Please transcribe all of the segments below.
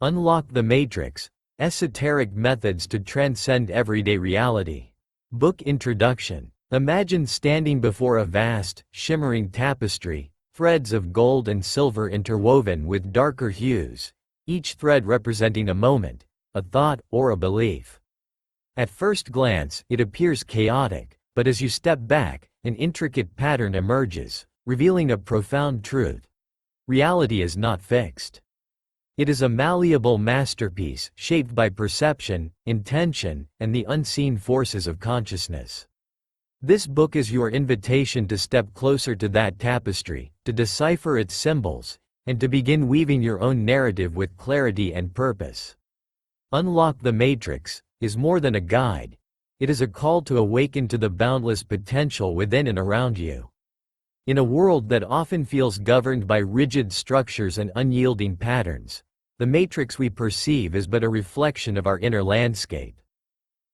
Unlock the Matrix, Esoteric Methods to Transcend Everyday Reality. Book Introduction. Imagine standing before a vast, shimmering tapestry, threads of gold and silver interwoven with darker hues, each thread representing a moment, a thought, or a belief. At first glance, it appears chaotic, but as you step back, an intricate pattern emerges, revealing a profound truth. Reality is not fixed. It is a malleable masterpiece shaped by perception, intention, and the unseen forces of consciousness. This book is your invitation to step closer to that tapestry, to decipher its symbols, and to begin weaving your own narrative with clarity and purpose. Unlock the Matrix is more than a guide. It is a call to awaken to the boundless potential within and around you. In a world that often feels governed by rigid structures and unyielding patterns, the matrix we perceive is but a reflection of our inner landscape.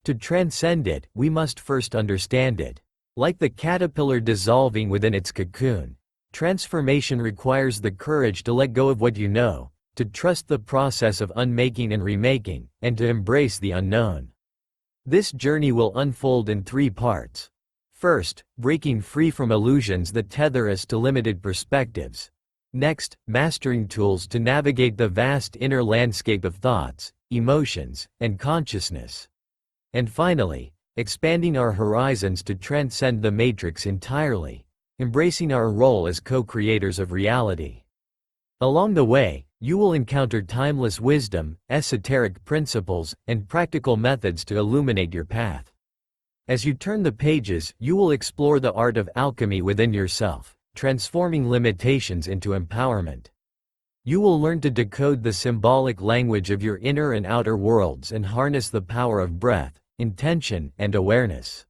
To transcend it, we must first understand it. Like the caterpillar dissolving within its cocoon, transformation requires the courage to let go of what you know, to trust the process of unmaking and remaking, and to embrace the unknown. This journey will unfold in 3 parts. First, breaking free from illusions that tether us to limited perspectives. Next, mastering tools to navigate the vast inner landscape of thoughts, emotions, and consciousness. And finally, expanding our horizons to transcend the matrix entirely, embracing our role as co-creators of reality. Along the way, you will encounter timeless wisdom, esoteric principles, and practical methods to illuminate your path. As you turn the pages, you will explore the art of alchemy within yourself, transforming limitations into empowerment. You will learn to decode the symbolic language of your inner and outer worlds and harness the power of breath, intention, and awareness.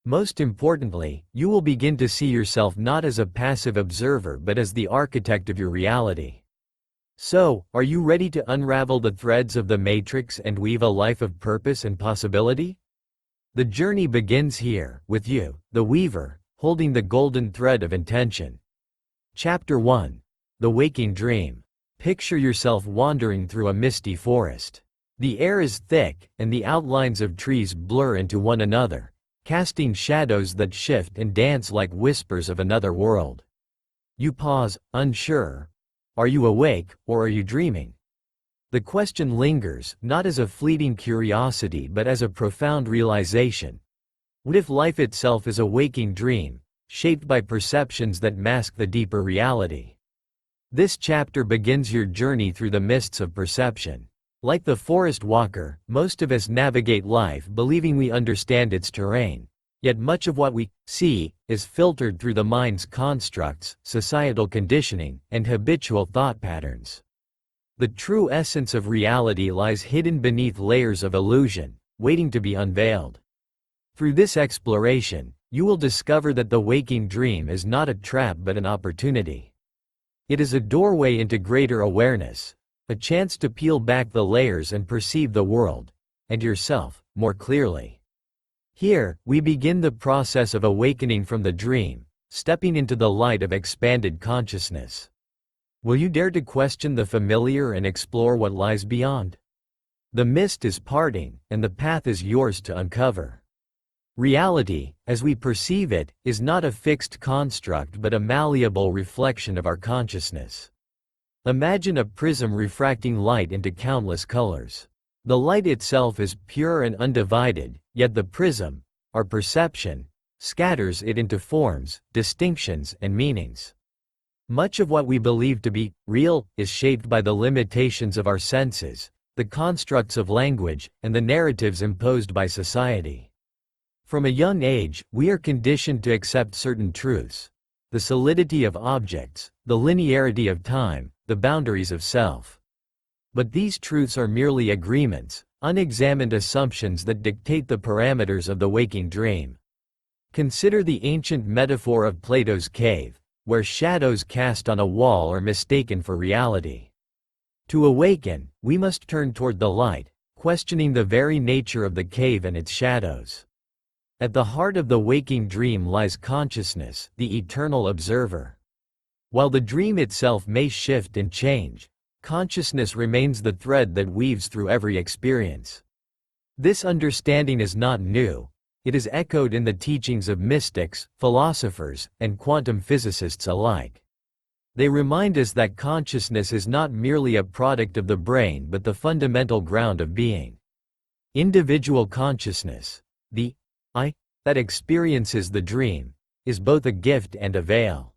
Most importantly, you will begin to see yourself not as a passive observer but as the architect of your reality. So, are you ready to unravel the threads of the matrix and weave a life of purpose and possibility? The journey begins here, with you, the weaver, holding the golden thread of intention. Chapter 1. The Waking Dream. Picture yourself wandering through a misty forest. The air is thick, and the outlines of trees blur into one another, casting shadows that shift and dance like whispers of another world. You pause, unsure. Are you awake, or are you dreaming? The question lingers, not as a fleeting curiosity but as a profound realization. What if life itself is a waking dream, shaped by perceptions that mask the deeper reality? This chapter begins your journey through the mists of perception. Like the forest walker, most of us navigate life believing we understand its terrain. Yet much of what we see is filtered through the mind's constructs, societal conditioning, and habitual thought patterns. The true essence of reality lies hidden beneath layers of illusion, waiting to be unveiled. Through this exploration, you will discover that the waking dream is not a trap but an opportunity. It is a doorway into greater awareness, a chance to peel back the layers and perceive the world, and yourself, more clearly. Here, we begin the process of awakening from the dream, stepping into the light of expanded consciousness. Will you dare to question the familiar and explore what lies beyond? The mist is parting, and the path is yours to uncover. Reality, as we perceive it, is not a fixed construct but a malleable reflection of our consciousness. Imagine a prism refracting light into countless colors. The light itself is pure and undivided, yet the prism, our perception, scatters it into forms, distinctions, and meanings. Much of what we believe to be real is shaped by the limitations of our senses, the constructs of language, and the narratives imposed by society. From a young age, we are conditioned to accept certain truths: the solidity of objects, the linearity of time, the boundaries of self. But these truths are merely agreements, unexamined assumptions that dictate the parameters of the waking dream. Consider the ancient metaphor of Plato's cave, where shadows cast on a wall are mistaken for reality. To awaken, we must turn toward the light, questioning the very nature of the cave and its shadows. At the heart of the waking dream lies consciousness, the eternal observer. While the dream itself may shift and change, Consciousness remains the thread that weaves through every experience. This understanding is not new. It is echoed in the teachings of mystics, philosophers, and quantum physicists alike. They remind us that consciousness is not merely a product of the brain but the fundamental ground of being. Individual consciousness, the I, that experiences the dream, is both a gift and a veil.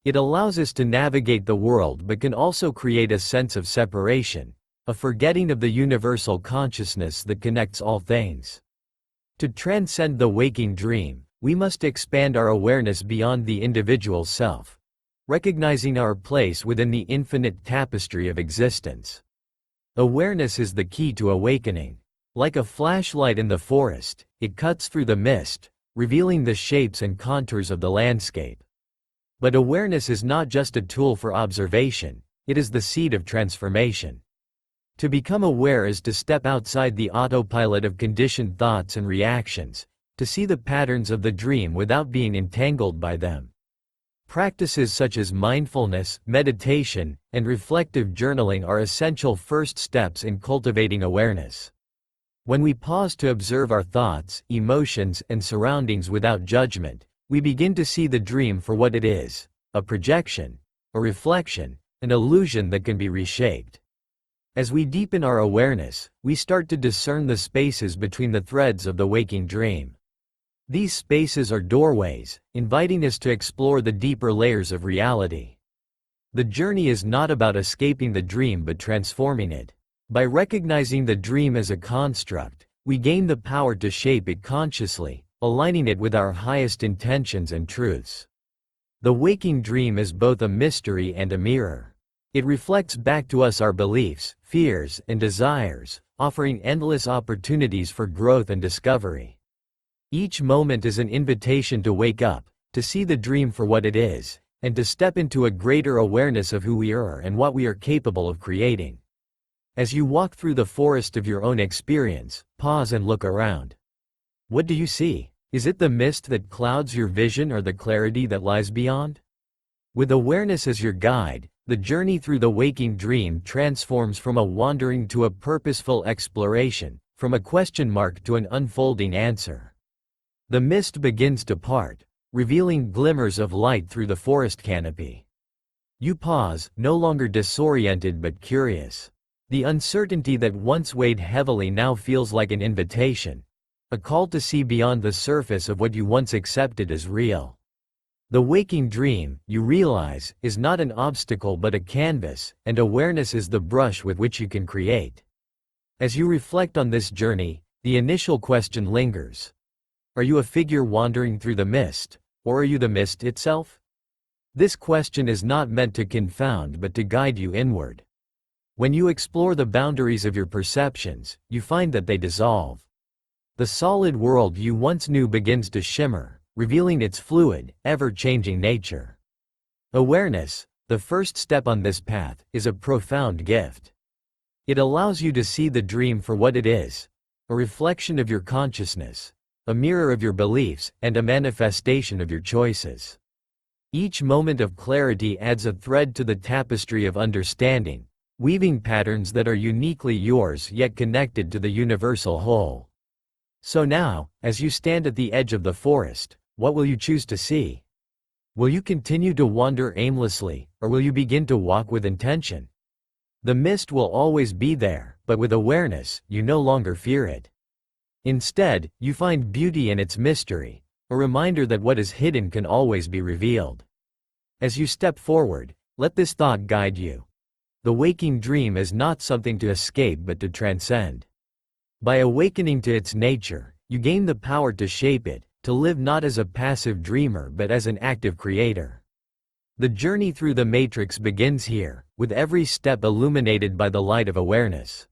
It allows us to navigate the world but can also create a sense of separation, a forgetting of the universal consciousness that connects all things. To transcend the waking dream, we must expand our awareness beyond the individual self, recognizing our place within the infinite tapestry of existence. Awareness is the key to awakening. Like a flashlight in the forest, it cuts through the mist, revealing the shapes and contours of the landscape. But awareness is not just a tool for observation, it is the seed of transformation. To become aware is to step outside the autopilot of conditioned thoughts and reactions, to see the patterns of the dream without being entangled by them. Practices such as mindfulness, meditation, and reflective journaling are essential first steps in cultivating awareness. When we pause to observe our thoughts, emotions, and surroundings without judgment, we begin to see the dream for what it is: a projection, a reflection, an illusion that can be reshaped. As we deepen our awareness, we start to discern the spaces between the threads of the waking dream. These spaces are doorways, inviting us to explore the deeper layers of reality. The journey is not about escaping the dream but transforming it. By recognizing the dream as a construct, we gain the power to shape it consciously, aligning it with our highest intentions and truths. The waking dream is both a mystery and a mirror. It reflects back to us our beliefs, fears, and desires, offering endless opportunities for growth and discovery. Each moment is an invitation to wake up, to see the dream for what it is, and to step into a greater awareness of who we are and what we are capable of creating. As you walk through the forest of your own experience, pause and look around. What do you see? Is it the mist that clouds your vision or the clarity that lies beyond? With awareness as your guide, the journey through the waking dream transforms from a wandering to a purposeful exploration, from a question mark to an unfolding answer. The mist begins to part, revealing glimmers of light through the forest canopy. You pause, no longer disoriented but curious. The uncertainty that once weighed heavily now feels like an invitation, a call to see beyond the surface of what you once accepted as real. The waking dream, you realize, is not an obstacle but a canvas, and awareness is the brush with which you can create. As you reflect on this journey, the initial question lingers. Are you a figure wandering through the mist, or are you the mist itself? This question is not meant to confound but to guide you inward. When you explore the boundaries of your perceptions, you find that they dissolve. The solid world you once knew begins to shimmer, revealing its fluid, ever-changing nature. Awareness, the first step on this path, is a profound gift. It allows you to see the dream for what it is: a reflection of your consciousness, a mirror of your beliefs, and a manifestation of your choices. Each moment of clarity adds a thread to the tapestry of understanding, weaving patterns that are uniquely yours yet connected to the universal whole. So now, as you stand at the edge of the forest, what will you choose to see? Will you continue to wander aimlessly, or will you begin to walk with intention? The mist will always be there, but with awareness, you no longer fear it. Instead, you find beauty in its mystery, a reminder that what is hidden can always be revealed. As you step forward, let this thought guide you. The waking dream is not something to escape but to transcend. By awakening to its nature, you gain the power to shape it, to live not as a passive dreamer but as an active creator. The journey through the matrix begins here, with every step illuminated by the light of awareness.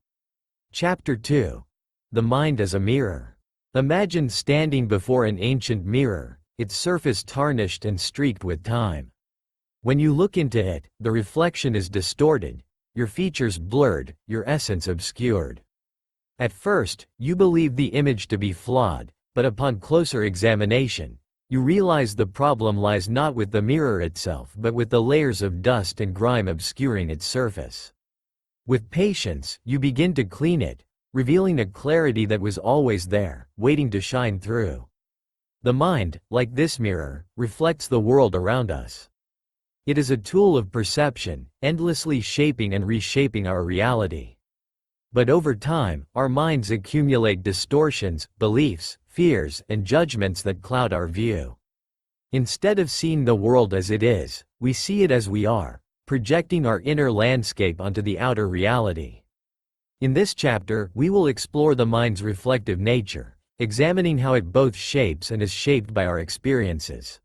Chapter 2. The Mind as a Mirror. Imagine standing before an ancient mirror, its surface tarnished and streaked with time. When you look into it, the reflection is distorted, your features blurred, your essence obscured. At first, you believe the image to be flawed, but upon closer examination, you realize the problem lies not with the mirror itself but with the layers of dust and grime obscuring its surface. With patience, you begin to clean it, revealing a clarity that was always there, waiting to shine through. The mind, like this mirror, reflects the world around us. It is a tool of perception, endlessly shaping and reshaping our reality. But over time, our minds accumulate distortions, beliefs, fears, and judgments that cloud our view. Instead of seeing the world as it is, we see it as we are, projecting our inner landscape onto the outer reality. In this chapter, we will explore the mind's reflective nature, examining how it both shapes and is shaped by our experiences.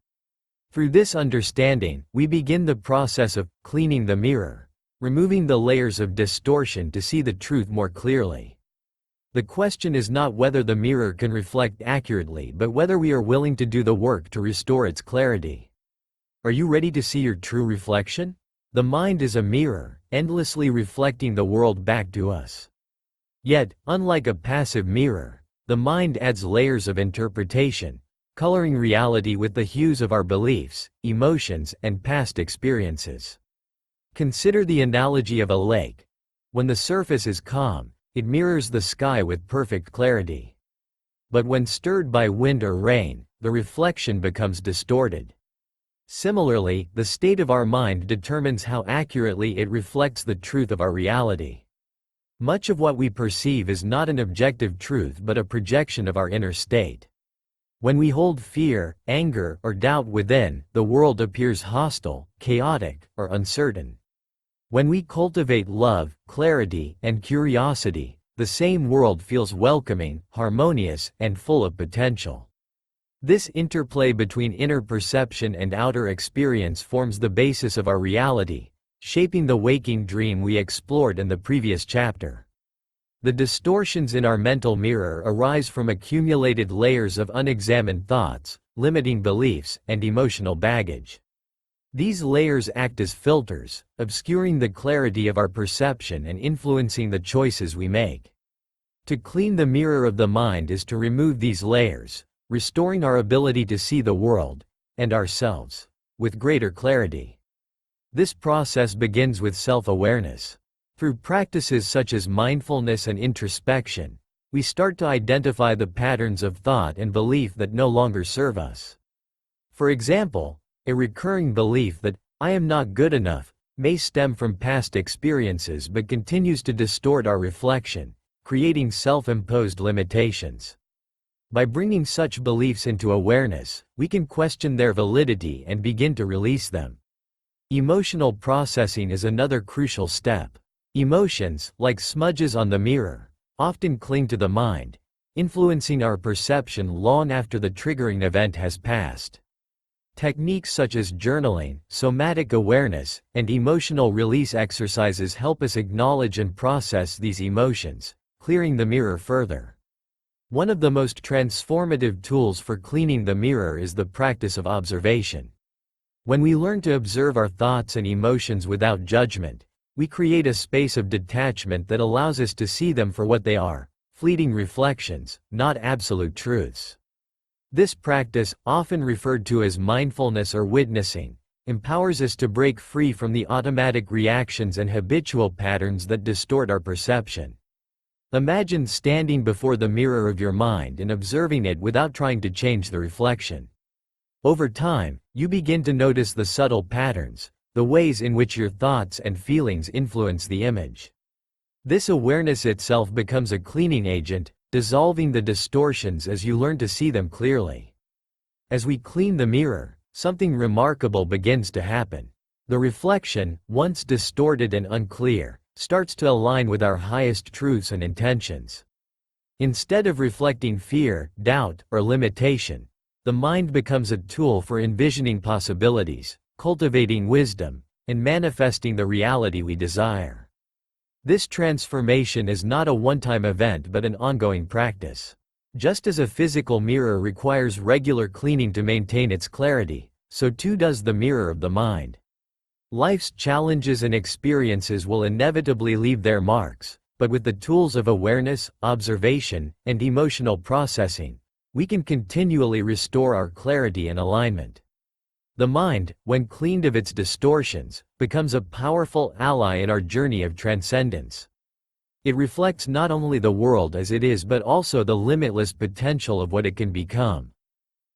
Through this understanding, we begin the process of cleaning the mirror, removing the layers of distortion to see the truth more clearly. The question is not whether the mirror can reflect accurately, but whether we are willing to do the work to restore its clarity. Are you ready to see your true reflection? The mind is a mirror, endlessly reflecting the world back to us. Yet, unlike a passive mirror, the mind adds layers of interpretation, coloring reality with the hues of our beliefs, emotions, and past experiences. Consider the analogy of a lake. When the surface is calm, it mirrors the sky with perfect clarity. But when stirred by wind or rain, the reflection becomes distorted. Similarly, the state of our mind determines how accurately it reflects the truth of our reality. Much of what we perceive is not an objective truth but a projection of our inner state. When we hold fear, anger, or doubt within, the world appears hostile, chaotic, or uncertain. When we cultivate love, clarity, and curiosity, the same world feels welcoming, harmonious, and full of potential. This interplay between inner perception and outer experience forms the basis of our reality, shaping the waking dream we explored in the previous chapter. The distortions in our mental mirror arise from accumulated layers of unexamined thoughts, limiting beliefs, and emotional baggage. These layers act as filters, obscuring the clarity of our perception and influencing the choices we make. To clean the mirror of the mind is to remove these layers, restoring our ability to see the world, and ourselves, with greater clarity. This process begins with self-awareness. Through practices such as mindfulness and introspection, we start to identify the patterns of thought and belief that no longer serve us. For example, a recurring belief that, "I am not good enough," may stem from past experiences but continues to distort our reflection, creating self-imposed limitations. By bringing such beliefs into awareness, we can question their validity and begin to release them. Emotional processing is another crucial step. Emotions, like smudges on the mirror, often cling to the mind, influencing our perception long after the triggering event has passed. Techniques such as journaling, somatic awareness, and emotional release exercises help us acknowledge and process these emotions, clearing the mirror further. One of the most transformative tools for cleaning the mirror is the practice of observation. When we learn to observe our thoughts and emotions without judgment, we create a space of detachment that allows us to see them for what they are, fleeting reflections, not absolute truths. This practice, often referred to as mindfulness or witnessing, empowers us to break free from the automatic reactions and habitual patterns that distort our perception. Imagine standing before the mirror of your mind and observing it without trying to change the reflection. Over time, you begin to notice the subtle patterns, the ways in which your thoughts and feelings influence the image. This awareness itself becomes a cleaning agent, dissolving the distortions as you learn to see them clearly. As we clean the mirror, something remarkable begins to happen. The reflection, once distorted and unclear, starts to align with our highest truths and intentions. Instead of reflecting fear, doubt, or limitation, the mind becomes a tool for envisioning possibilities, cultivating wisdom, and manifesting the reality we desire. This transformation is not a one-time event but an ongoing practice. Just as a physical mirror requires regular cleaning to maintain its clarity, so too does the mirror of the mind. Life's challenges and experiences will inevitably leave their marks, but with the tools of awareness, observation, and emotional processing, we can continually restore our clarity and alignment. The mind, when cleaned of its distortions, becomes a powerful ally in our journey of transcendence. It reflects not only the world as it is but also the limitless potential of what it can become.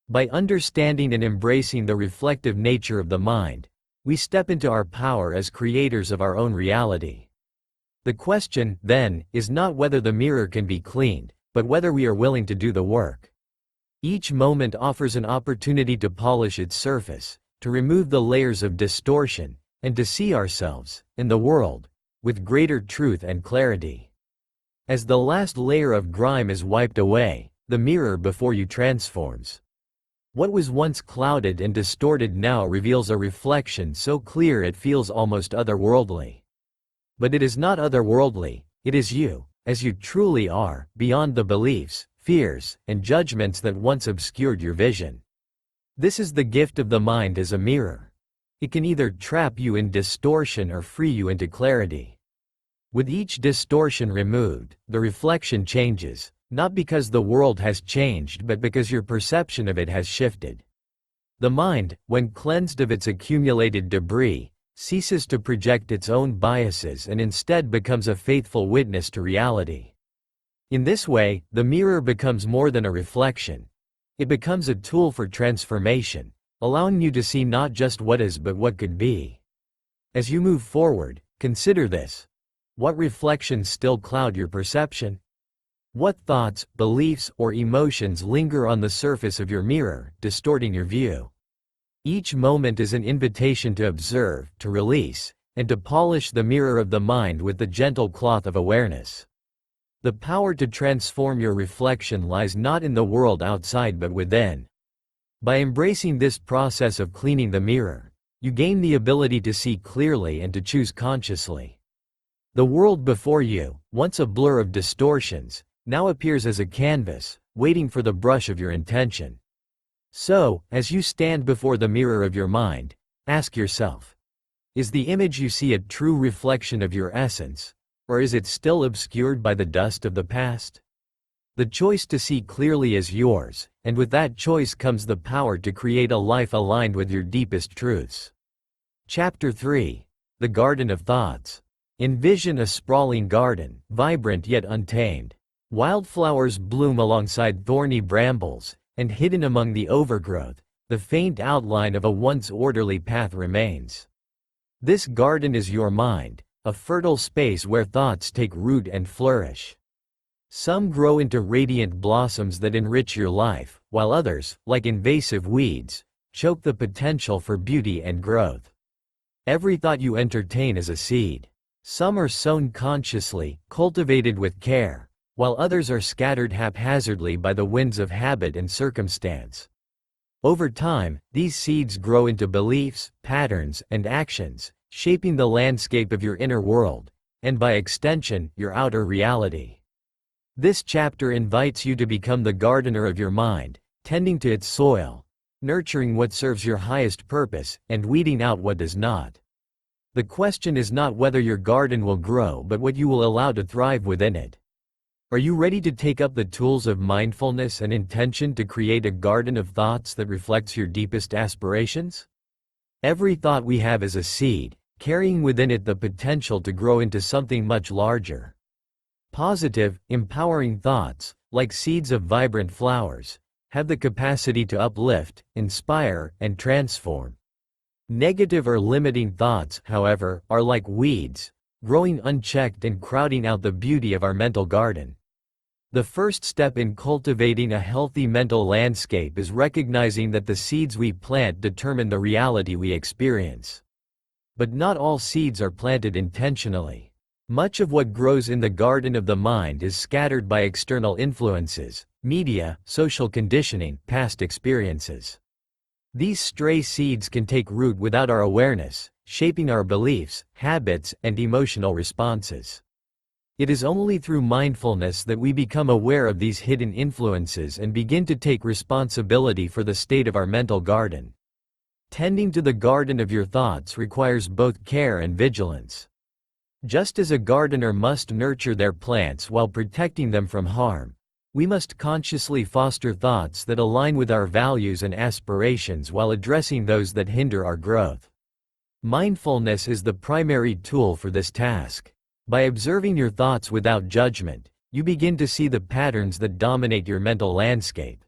By understanding and embracing the reflective nature of the mind, we step into our power as creators of our own reality. The question, then, is not whether the mirror can be cleaned, but whether we are willing to do the work. Each moment offers an opportunity to polish its surface, to remove the layers of distortion, and to see ourselves, in the world, with greater truth and clarity. As the last layer of grime is wiped away, the mirror before you transforms. What was once clouded and distorted now reveals a reflection so clear it feels almost otherworldly. But it is not otherworldly, it is you, as you truly are, beyond the beliefs, fears, and judgments that once obscured your vision. This is the gift of the mind as a mirror. It can either trap you in distortion or free you into clarity. With each distortion removed, the reflection changes, not because the world has changed but because your perception of it has shifted. The mind, when cleansed of its accumulated debris, ceases to project its own biases and instead becomes a faithful witness to reality. In this way, the mirror becomes more than a reflection. It becomes a tool for transformation, allowing you to see not just what is but what could be. As you move forward, consider this. What reflections still cloud your perception? What thoughts, beliefs, or emotions linger on the surface of your mirror, distorting your view? Each moment is an invitation to observe, to release, and to polish the mirror of the mind with the gentle cloth of awareness. The power to transform your reflection lies not in the world outside but within. By embracing this process of cleaning the mirror, you gain the ability to see clearly and to choose consciously. The world before you, once a blur of distortions, now appears as a canvas, waiting for the brush of your intention. So, as you stand before the mirror of your mind, ask yourself, is the image you see a true reflection of your essence, or is it still obscured by the dust of the past? The choice to see clearly is yours, and with that choice comes the power to create a life aligned with your deepest truths. Chapter 3. The Garden of Thoughts. Envision a sprawling garden, vibrant yet untamed. Wildflowers bloom alongside thorny brambles, and hidden among the overgrowth, the faint outline of a once orderly path remains. This garden is your mind, a fertile space where thoughts take root and flourish. Some grow into radiant blossoms that enrich your life, while others, like invasive weeds, choke the potential for beauty and growth. Every thought you entertain is a seed. Some are sown consciously, cultivated with care, while others are scattered haphazardly by the winds of habit and circumstance. Over time, these seeds grow into beliefs, patterns, and actions, shaping the landscape of your inner world, and by extension, your outer reality. This chapter invites you to become the gardener of your mind, tending to its soil, nurturing what serves your highest purpose, and weeding out what does not. The question is not whether your garden will grow but what you will allow to thrive within it. Are you ready to take up the tools of mindfulness and intention to create a garden of thoughts that reflects your deepest aspirations? Every thought we have is a seed, carrying within it the potential to grow into something much larger. Positive, empowering thoughts, like seeds of vibrant flowers, have the capacity to uplift, inspire, and transform. Negative or limiting thoughts, however, are like weeds, growing unchecked and crowding out the beauty of our mental garden. The first step in cultivating a healthy mental landscape is recognizing that the seeds we plant determine the reality we experience. But not all seeds are planted intentionally. Much of what grows in the garden of the mind is scattered by external influences, media, social conditioning, past experiences. These stray seeds can take root without our awareness, shaping our beliefs, habits, and emotional responses. It is only through mindfulness that we become aware of these hidden influences and begin to take responsibility for the state of our mental garden. Tending to the garden of your thoughts requires both care and vigilance. Just as a gardener must nurture their plants while protecting them from harm, We must consciously foster thoughts that align with our values and aspirations while addressing those that hinder our growth. Mindfulness is the primary tool for this task. By observing your thoughts without judgment, you begin to see the patterns that dominate your mental landscape.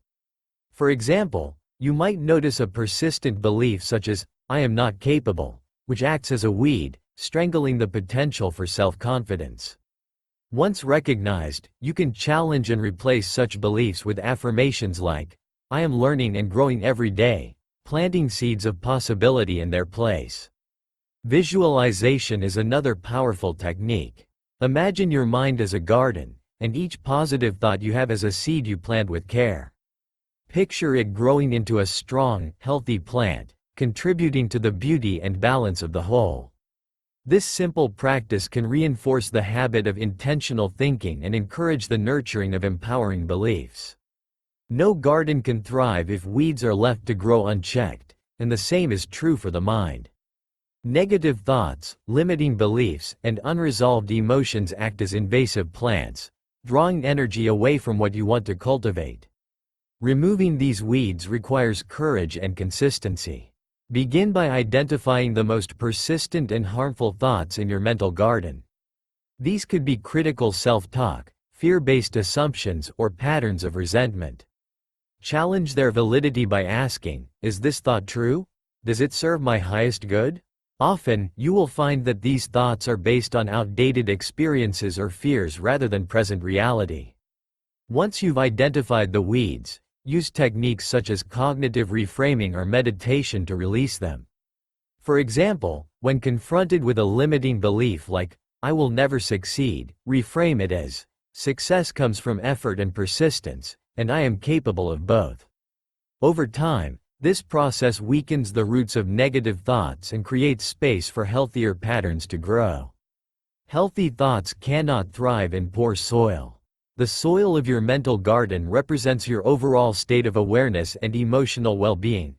For example, you might notice a persistent belief such as, "I am not capable," which acts as a weed, strangling the potential for self-confidence. Once recognized, you can challenge and replace such beliefs with affirmations like, "I am learning and growing every day," planting seeds of possibility in their place. Visualization is another powerful technique. Imagine your mind as a garden, and each positive thought you have as a seed you plant with care. Picture it growing into a strong, healthy plant, contributing to the beauty and balance of the whole. This simple practice can reinforce the habit of intentional thinking and encourage the nurturing of empowering beliefs. No garden can thrive if weeds are left to grow unchecked, and the same is true for the mind. Negative thoughts, limiting beliefs, and unresolved emotions act as invasive plants, drawing energy away from what you want to cultivate. Removing these weeds requires courage and consistency. Begin by identifying the most persistent and harmful thoughts in your mental garden. These could be critical self-talk, fear-based assumptions, or patterns of resentment. Challenge their validity by asking, "Is this thought true? Does it serve my highest good?" Often, you will find that these thoughts are based on outdated experiences or fears rather than present reality. Once you've identified the weeds, use techniques such as cognitive reframing or meditation to release them. For example, when confronted with a limiting belief like, "I will never succeed," reframe it as, "Success comes from effort and persistence, and I am capable of both." Over time, this process weakens the roots of negative thoughts and creates space for healthier patterns to grow. Healthy thoughts cannot thrive in poor soil. The soil of your mental garden represents your overall state of awareness and emotional well-being.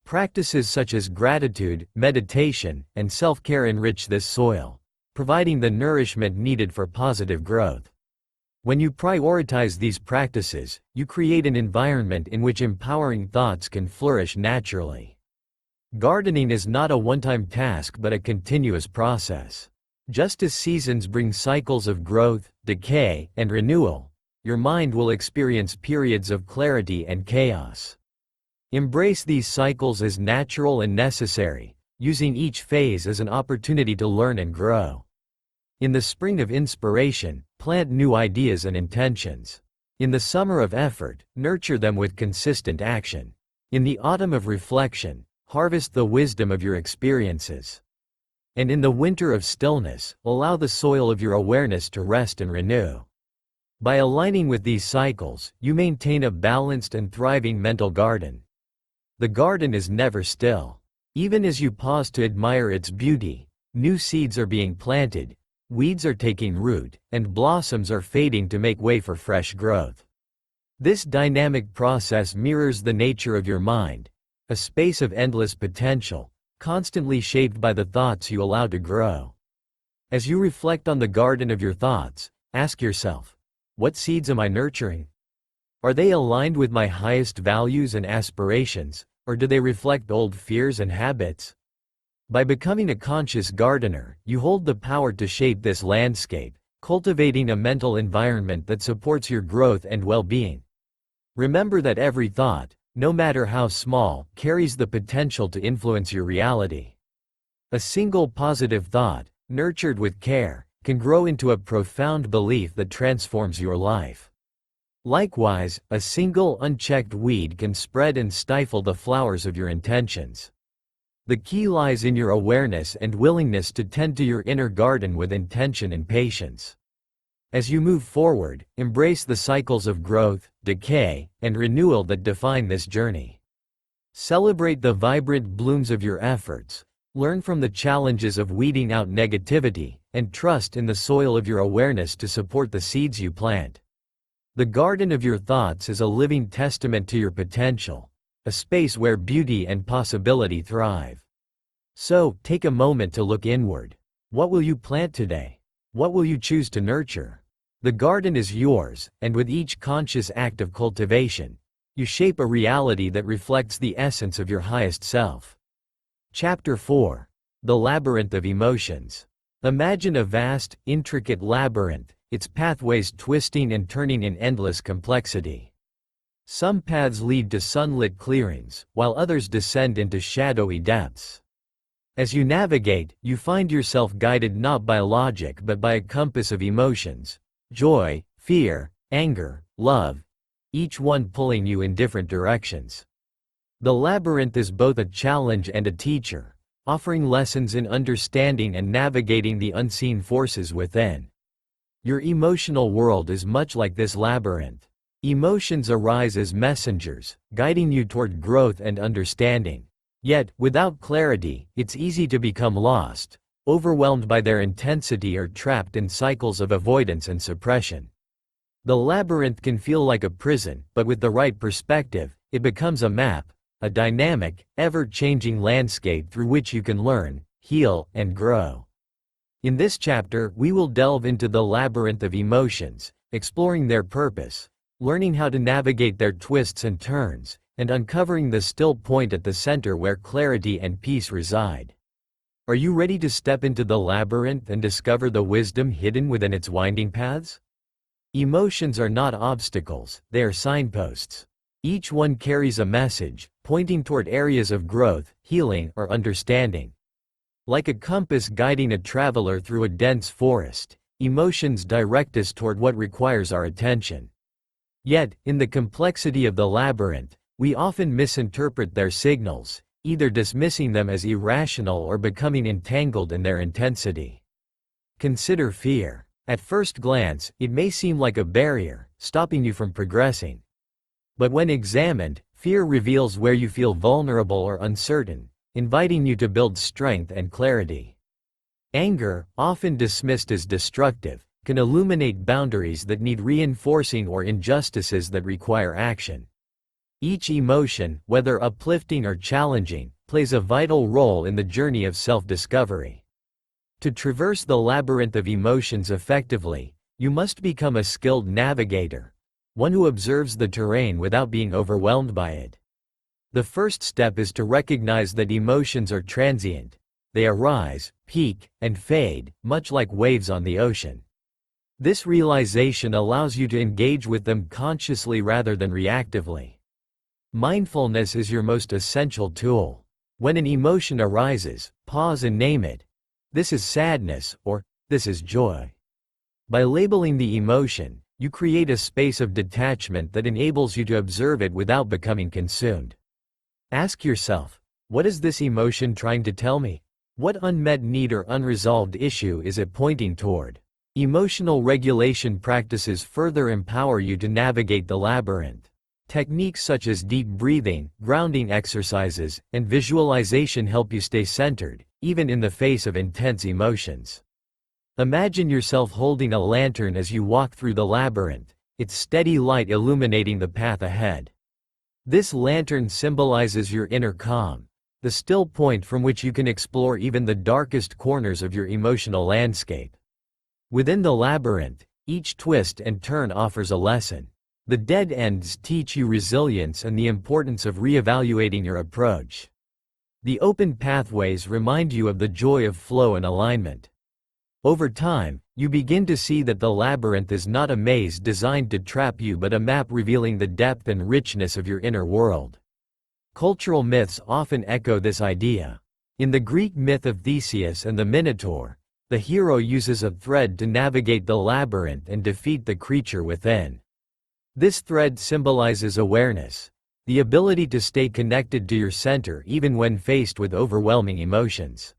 Practices such as gratitude, meditation, and self-care enrich this soil, providing the nourishment needed for positive growth. When you prioritize these practices, you create an environment in which empowering thoughts can flourish naturally. Gardening is not a one-time task but a continuous process. Just as seasons bring cycles of growth, decay, and renewal, your mind will experience periods of clarity and chaos. Embrace these cycles as natural and necessary, using each phase as an opportunity to learn and grow. In the spring of inspiration, plant new ideas and intentions. In the summer of effort, nurture them with consistent action. In the autumn of reflection, harvest the wisdom of your experiences. And in the winter of stillness, allow the soil of your awareness to rest and renew. By aligning with these cycles, you maintain a balanced and thriving mental garden. The garden is never still. Even as you pause to admire its beauty, new seeds are being planted, weeds are taking root, and blossoms are fading to make way for fresh growth. This dynamic process mirrors the nature of your mind, a space of endless potential, constantly shaped by the thoughts you allow to grow. As you reflect on the garden of your thoughts, ask yourself, what seeds am I nurturing? Are they aligned with my highest values and aspirations, or do they reflect old fears and habits? By becoming a conscious gardener, you hold the power to shape this landscape, cultivating a mental environment that supports your growth and well-being. Remember that every thought, no matter how small, carries the potential to influence your reality. A single positive thought, nurtured with care, can grow into a profound belief that transforms your life. Likewise, a single unchecked weed can spread and stifle the flowers of your intentions. The key lies in your awareness and willingness to tend to your inner garden with intention and patience. As you move forward, embrace the cycles of growth, decay, and renewal that define this journey. Celebrate the vibrant blooms of your efforts, learn from the challenges of weeding out negativity, and trust in the soil of your awareness to support the seeds you plant. The garden of your thoughts is a living testament to your potential, a space where beauty and possibility thrive. So, take a moment to look inward. What will you plant today? What will you choose to nurture? The garden is yours, and with each conscious act of cultivation, you shape a reality that reflects the essence of your highest self. Chapter 4. The Labyrinth of Emotions. Imagine a vast, intricate labyrinth, its pathways twisting and turning in endless complexity. Some paths lead to sunlit clearings, while others descend into shadowy depths. As you navigate, you find yourself guided not by logic but by a compass of emotions: joy, fear, anger, love, each one pulling you in different directions. The labyrinth is both a challenge and a teacher, offering lessons in understanding and navigating the unseen forces within. Your emotional world is much like this labyrinth. Emotions arise as messengers, guiding you toward growth and understanding. Yet, without clarity, it's easy to become lost, overwhelmed by their intensity or trapped in cycles of avoidance and suppression. The labyrinth can feel like a prison, but with the right perspective, it becomes a map, a dynamic, ever-changing landscape through which you can learn, heal, and grow. In this chapter, we will delve into the labyrinth of emotions, exploring their purpose, learning how to navigate their twists and turns, and uncovering the still point at the center where clarity and peace reside. Are you ready to step into the labyrinth and discover the wisdom hidden within its winding paths? Emotions are not obstacles, they are signposts. Each one carries a message, pointing toward areas of growth, healing, or understanding. Like a compass guiding a traveler through a dense forest, emotions direct us toward what requires our attention. Yet, in the complexity of the labyrinth, we often misinterpret their signals, either dismissing them as irrational or becoming entangled in their intensity. Consider fear. At first glance, it may seem like a barrier, stopping you from progressing. But when examined, fear reveals where you feel vulnerable or uncertain, inviting you to build strength and clarity. Anger, often dismissed as destructive, can illuminate boundaries that need reinforcing or injustices that require action. Each emotion, whether uplifting or challenging, plays a vital role in the journey of self-discovery. To traverse the labyrinth of emotions effectively, you must become a skilled navigator, one who observes the terrain without being overwhelmed by it. The first step is to recognize that emotions are transient. They arise, peak, and fade, much like waves on the ocean. This realization allows you to engage with them consciously rather than reactively. Mindfulness is your most essential tool. When an emotion arises, pause and name it. This is sadness, or this is joy. By labeling the emotion, you create a space of detachment that enables you to observe it without becoming consumed. Ask yourself, what is this emotion trying to tell me? What unmet need or unresolved issue is it pointing toward? Emotional regulation practices further empower you to navigate the labyrinth. Techniques such as deep breathing, grounding exercises, and visualization help you stay centered, even in the face of intense emotions. Imagine yourself holding a lantern as you walk through the labyrinth, its steady light illuminating the path ahead. This lantern symbolizes your inner calm, the still point from which you can explore even the darkest corners of your emotional landscape. Within the labyrinth, each twist and turn offers a lesson. The dead ends teach you resilience and the importance of reevaluating your approach. The open pathways remind you of the joy of flow and alignment. Over time, you begin to see that the labyrinth is not a maze designed to trap you but a map revealing the depth and richness of your inner world. Cultural myths often echo this idea. In the Greek myth of Theseus and the Minotaur, the hero uses a thread to navigate the labyrinth and defeat the creature within. This thread symbolizes awareness, the ability to stay connected to your center even when faced with overwhelming emotions.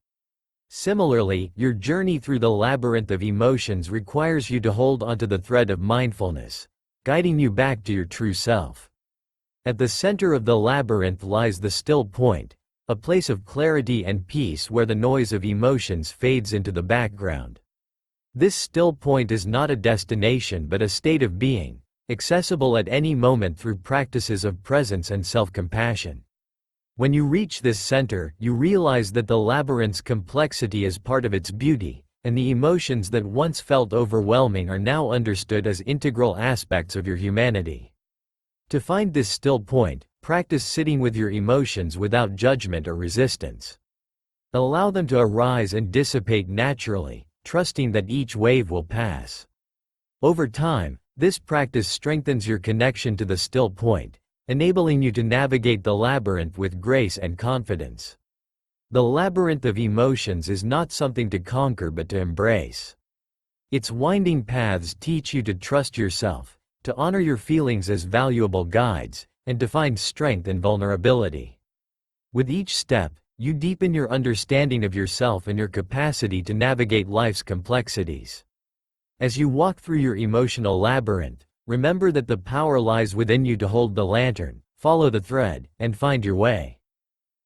Similarly, your journey through the labyrinth of emotions requires you to hold onto the thread of mindfulness, guiding you back to your true self. At the center of the labyrinth lies the still point, a place of clarity and peace where the noise of emotions fades into the background. This still point is not a destination but a state of being, accessible at any moment through practices of presence and self-compassion. When you reach this center, you realize that the labyrinth's complexity is part of its beauty, and the emotions that once felt overwhelming are now understood as integral aspects of your humanity. To find this still point, practice sitting with your emotions without judgment or resistance. Allow them to arise and dissipate naturally, trusting that each wave will pass. Over time, this practice strengthens your connection to the still point, enabling you to navigate the labyrinth with grace and confidence. The labyrinth of emotions is not something to conquer but to embrace. Its winding paths teach you to trust yourself, to honor your feelings as valuable guides, and to find strength in vulnerability. With each step, you deepen your understanding of yourself and your capacity to navigate life's complexities. As you walk through your emotional labyrinth, remember that the power lies within you to hold the lantern, follow the thread, and find your way.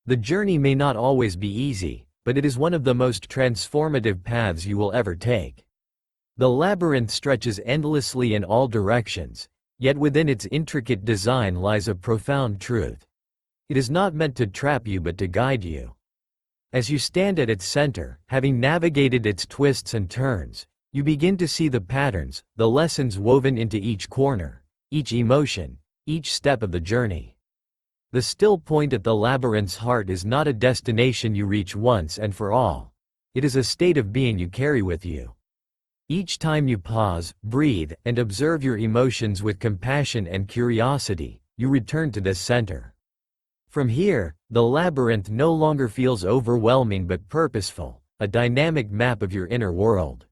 The journey may not always be easy, but it is one of the most transformative paths you will ever take. The labyrinth stretches endlessly in all directions, yet within its intricate design lies a profound truth. It is not meant to trap you but to guide you. As you stand at its center, having navigated its twists and turns, you begin to see the patterns, the lessons woven into each corner, each emotion, each step of the journey. The still point at the labyrinth's heart is not a destination you reach once and for all. It is a state of being you carry with you. Each time you pause, breathe, and observe your emotions with compassion and curiosity, you return to this center. From here, the labyrinth no longer feels overwhelming but purposeful, a dynamic map of your inner world.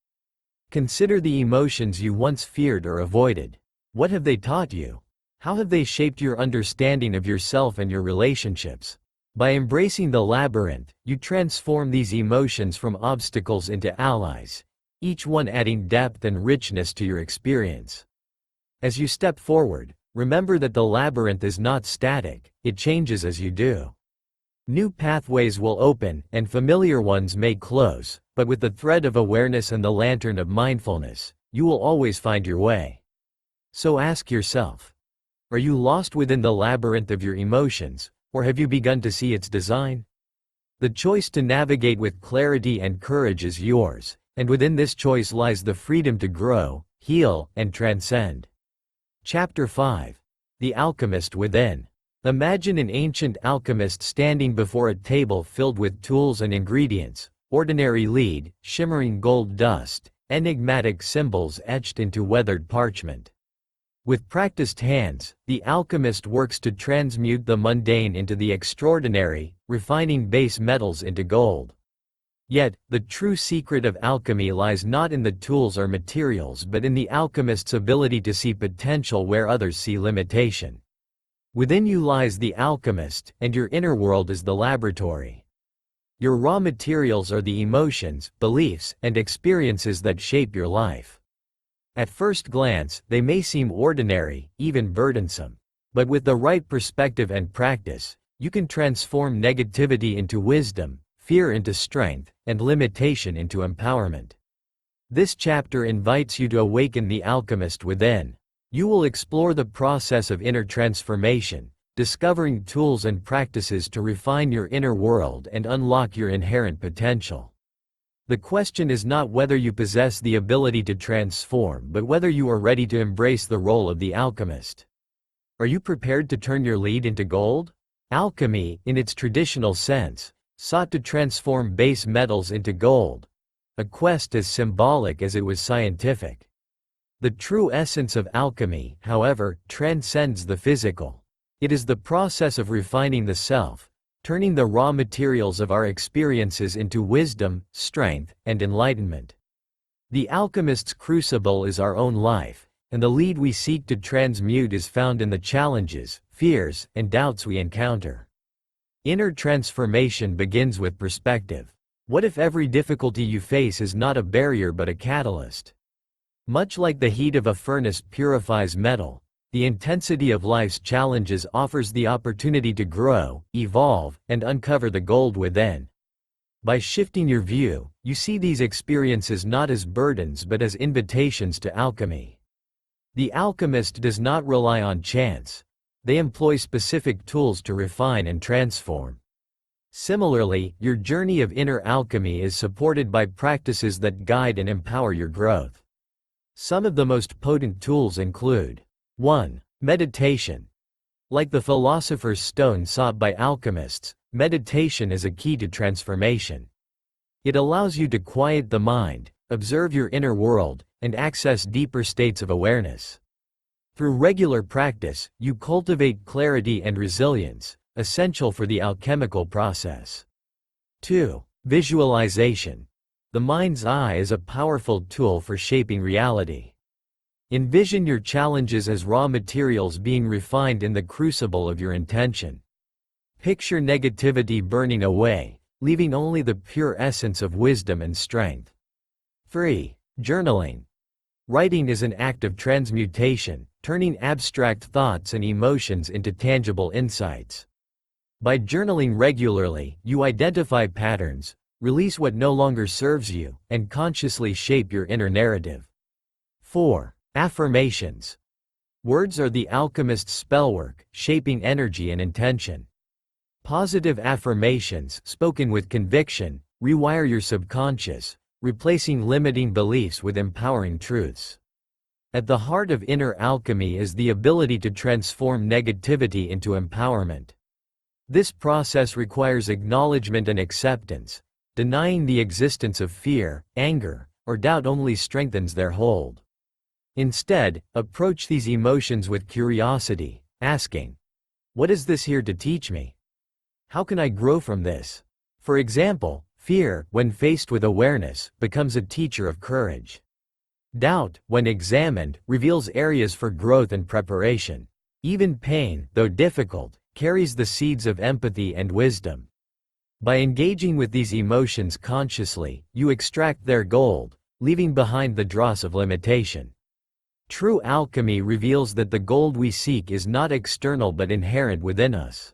Consider the emotions you once feared or avoided. What have they taught you? How have they shaped your understanding of yourself and your relationships? By embracing the labyrinth, you transform these emotions from obstacles into allies, each one adding depth and richness to your experience. As you step forward, remember that the labyrinth is not static, it changes as you do. New pathways will open, and familiar ones may close, but with the thread of awareness and the lantern of mindfulness, you will always find your way. So ask yourself, are you lost within the labyrinth of your emotions, or have you begun to see its design? The choice to navigate with clarity and courage is yours, and within this choice lies the freedom to grow, heal, and transcend. Chapter 5. The Alchemist Within. Imagine an ancient alchemist standing before a table filled with tools and ingredients, ordinary lead, shimmering gold dust, enigmatic symbols etched into weathered parchment. With practiced hands, the alchemist works to transmute the mundane into the extraordinary, refining base metals into gold. Yet, the true secret of alchemy lies not in the tools or materials but in the alchemist's ability to see potential where others see limitation. Within you lies the alchemist, and your inner world is the laboratory. Your raw materials are the emotions, beliefs, and experiences that shape your life. At first glance, they may seem ordinary, even burdensome. But with the right perspective and practice, you can transform negativity into wisdom, fear into strength, and limitation into empowerment. This chapter invites you to awaken the alchemist within. You will explore the process of inner transformation, discovering tools and practices to refine your inner world and unlock your inherent potential. The question is not whether you possess the ability to transform but whether you are ready to embrace the role of the alchemist. Are you prepared to turn your lead into gold? Alchemy, in its traditional sense, sought to transform base metals into gold, a quest as symbolic as it was scientific. The true essence of alchemy, however, transcends the physical. It is the process of refining the self, turning the raw materials of our experiences into wisdom, strength, and enlightenment. The alchemist's crucible is our own life, and the lead we seek to transmute is found in the challenges, fears, and doubts we encounter. Inner transformation begins with perspective. What if every difficulty you face is not a barrier but a catalyst? Much like the heat of a furnace purifies metal, the intensity of life's challenges offers the opportunity to grow, evolve, and uncover the gold within. By shifting your view, you see these experiences not as burdens but as invitations to alchemy. The alchemist does not rely on chance. They employ specific tools to refine and transform. Similarly, your journey of inner alchemy is supported by practices that guide and empower your growth. Some of the most potent tools include 1. Meditation. Like the philosopher's stone sought by alchemists, meditation is a key to transformation. It allows you to quiet the mind, observe your inner world, and access deeper states of awareness. Through regular practice, you cultivate clarity and resilience, essential for the alchemical process. 2. Visualization. The mind's eye is a powerful tool for shaping reality. Envision your challenges as raw materials being refined in the crucible of your intention. Picture negativity burning away, leaving only the pure essence of wisdom and strength. 3. Journaling. Writing is an act of transmutation, turning abstract thoughts and emotions into tangible insights. By journaling regularly, you identify patterns, release what no longer serves you, and consciously shape your inner narrative. 4. Affirmations. Words are the alchemist's spellwork, shaping energy and intention. Positive affirmations, spoken with conviction, rewire your subconscious, replacing limiting beliefs with empowering truths. At the heart of inner alchemy is the ability to transform negativity into empowerment. This process requires acknowledgement and acceptance. Denying the existence of fear, anger, or doubt only strengthens their hold. Instead, approach these emotions with curiosity, asking, "What is this here to teach me? How can I grow from this?" For example, fear, when faced with awareness, becomes a teacher of courage. Doubt, when examined, reveals areas for growth and preparation. Even pain, though difficult, carries the seeds of empathy and wisdom. By engaging with these emotions consciously, you extract their gold, leaving behind the dross of limitation. True alchemy reveals that the gold we seek is not external but inherent within us.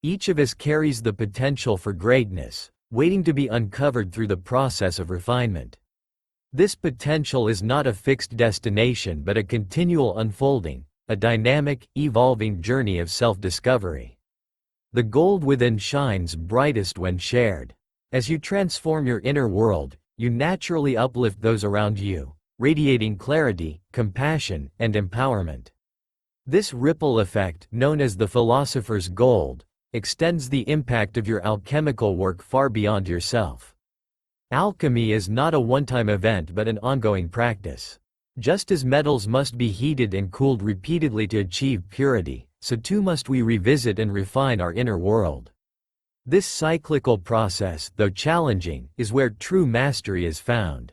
Each of us carries the potential for greatness, waiting to be uncovered through the process of refinement. This potential is not a fixed destination but a continual unfolding, a dynamic, evolving journey of self-discovery. The gold within shines brightest when shared. As you transform your inner world, you naturally uplift those around you, radiating clarity, compassion, and empowerment. This ripple effect, known as the philosopher's gold, extends the impact of your alchemical work far beyond yourself. Alchemy is not a one-time event but an ongoing practice. Just as metals must be heated and cooled repeatedly to achieve purity, so too must we revisit and refine our inner world. This cyclical process, though challenging, is where true mastery is found.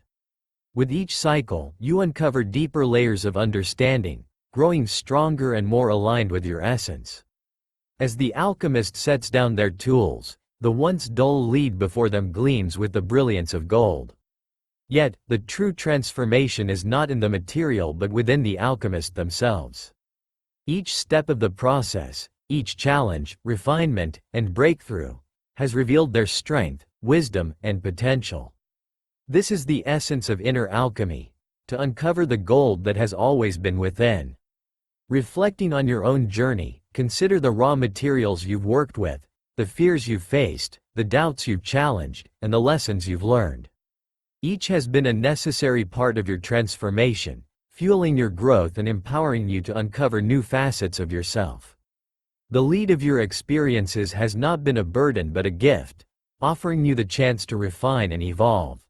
With each cycle, you uncover deeper layers of understanding, growing stronger and more aligned with your essence. As the alchemist sets down their tools, the once dull lead before them gleams with the brilliance of gold. Yet, the true transformation is not in the material but within the alchemist themselves. Each step of the process, each challenge, refinement, and breakthrough, has revealed their strength, wisdom, and potential. This is the essence of inner alchemy, to uncover the gold that has always been within. Reflecting on your own journey, consider the raw materials you've worked with, the fears you've faced, the doubts you've challenged, and the lessons you've learned. Each has been a necessary part of your transformation, fueling your growth and empowering you to uncover new facets of yourself. The lead of your experiences has not been a burden but a gift, offering you the chance to refine and evolve.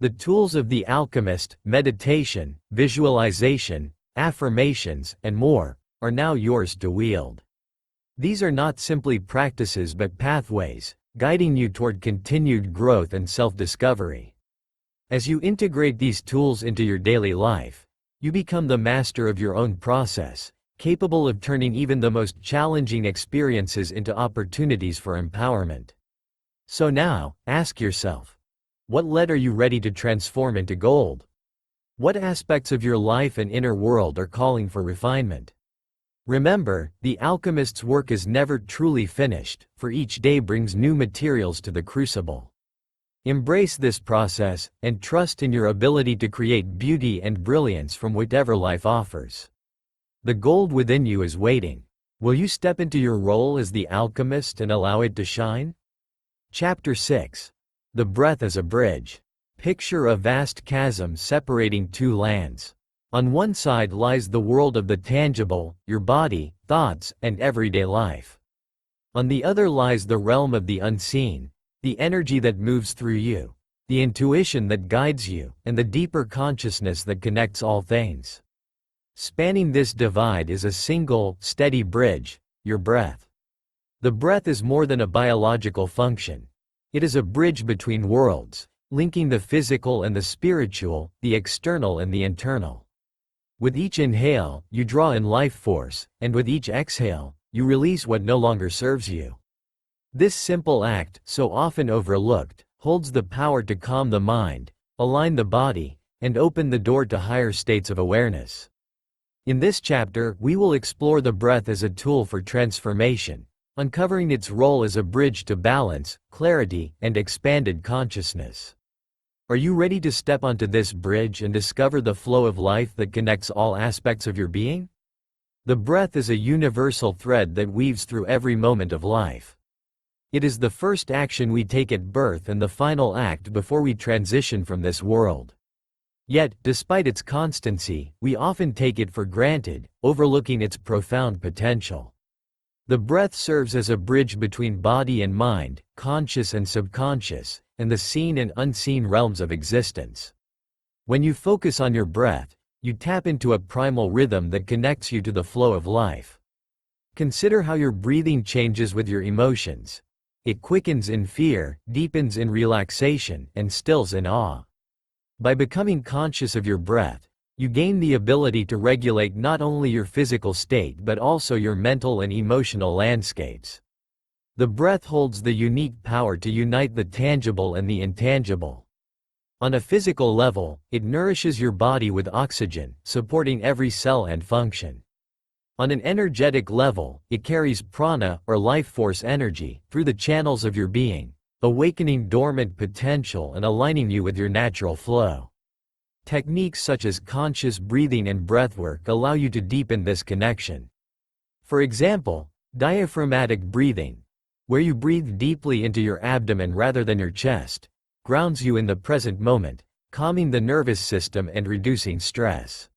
The tools of the alchemist, meditation, visualization, affirmations, and more, are now yours to wield. These are not simply practices but pathways, guiding you toward continued growth and self-discovery. As you integrate these tools into your daily life, you become the master of your own process, capable of turning even the most challenging experiences into opportunities for empowerment. So now, ask yourself, what lead are you ready to transform into gold? What aspects of your life and inner world are calling for refinement? Remember, the alchemist's work is never truly finished, for each day brings new materials to the crucible. Embrace this process, and trust in your ability to create beauty and brilliance from whatever life offers. The gold within you is waiting. Will you step into your role as the alchemist and allow it to shine? Chapter 6. The breath as a bridge. Picture a vast chasm separating two lands. On one side lies the world of the tangible, your body, thoughts, and everyday life. On the other lies the realm of the unseen, the energy that moves through you, the intuition that guides you, and the deeper consciousness that connects all things. Spanning this divide is a single, steady bridge, your breath. The breath is more than a biological function. It is a bridge between worlds, linking the physical and the spiritual, the external and the internal. With each inhale, you draw in life force, and with each exhale, you release what no longer serves you. This simple act, so often overlooked, holds the power to calm the mind, align the body, and open the door to higher states of awareness. In this chapter, we will explore the breath as a tool for transformation, uncovering its role as a bridge to balance, clarity, and expanded consciousness. Are you ready to step onto this bridge and discover the flow of life that connects all aspects of your being? The breath is a universal thread that weaves through every moment of life. It is the first action we take at birth and the final act before we transition from this world. Yet, despite its constancy, we often take it for granted, overlooking its profound potential. The breath serves as a bridge between body and mind, conscious and subconscious, and the seen and unseen realms of existence. When you focus on your breath, you tap into a primal rhythm that connects you to the flow of life. Consider how your breathing changes with your emotions. It quickens in fear, deepens in relaxation, and stills in awe. By becoming conscious of your breath, you gain the ability to regulate not only your physical state but also your mental and emotional landscapes. The breath holds the unique power to unite the tangible and the intangible. On a physical level, it nourishes your body with oxygen, supporting every cell and function. On an energetic level, it carries prana, or life force energy, through the channels of your being, awakening dormant potential and aligning you with your natural flow. Techniques such as conscious breathing and breathwork allow you to deepen this connection. For example, diaphragmatic breathing, where you breathe deeply into your abdomen rather than your chest, grounds you in the present moment, calming the nervous system and reducing stress.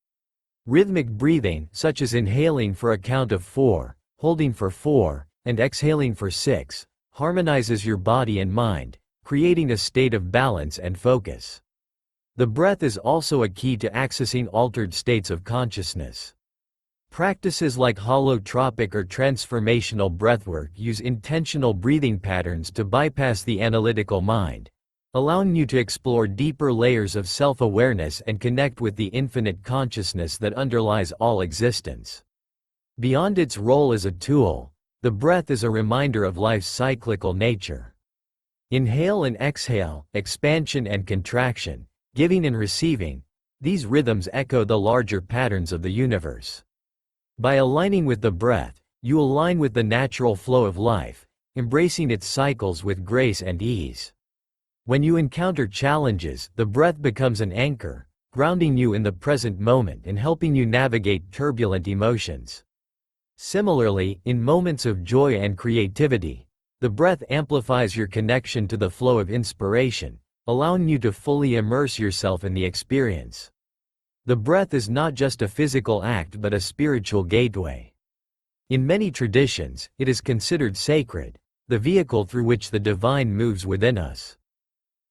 Rhythmic breathing, such as inhaling for a count of 4, holding for 4, and exhaling for 6, harmonizes your body and mind, creating a state of balance and focus. The breath is also a key to accessing altered states of consciousness. Practices like holotropic or transformational breathwork use intentional breathing patterns to bypass the analytical mind, allowing you to explore deeper layers of self-awareness and connect with the infinite consciousness that underlies all existence. Beyond its role as a tool, the breath is a reminder of life's cyclical nature. Inhale and exhale, expansion and contraction, giving and receiving, these rhythms echo the larger patterns of the universe. By aligning with the breath, you align with the natural flow of life, embracing its cycles with grace and ease. When you encounter challenges, the breath becomes an anchor, grounding you in the present moment and helping you navigate turbulent emotions. Similarly, in moments of joy and creativity, the breath amplifies your connection to the flow of inspiration, allowing you to fully immerse yourself in the experience. The breath is not just a physical act but a spiritual gateway. In many traditions, it is considered sacred, the vehicle through which the divine moves within us.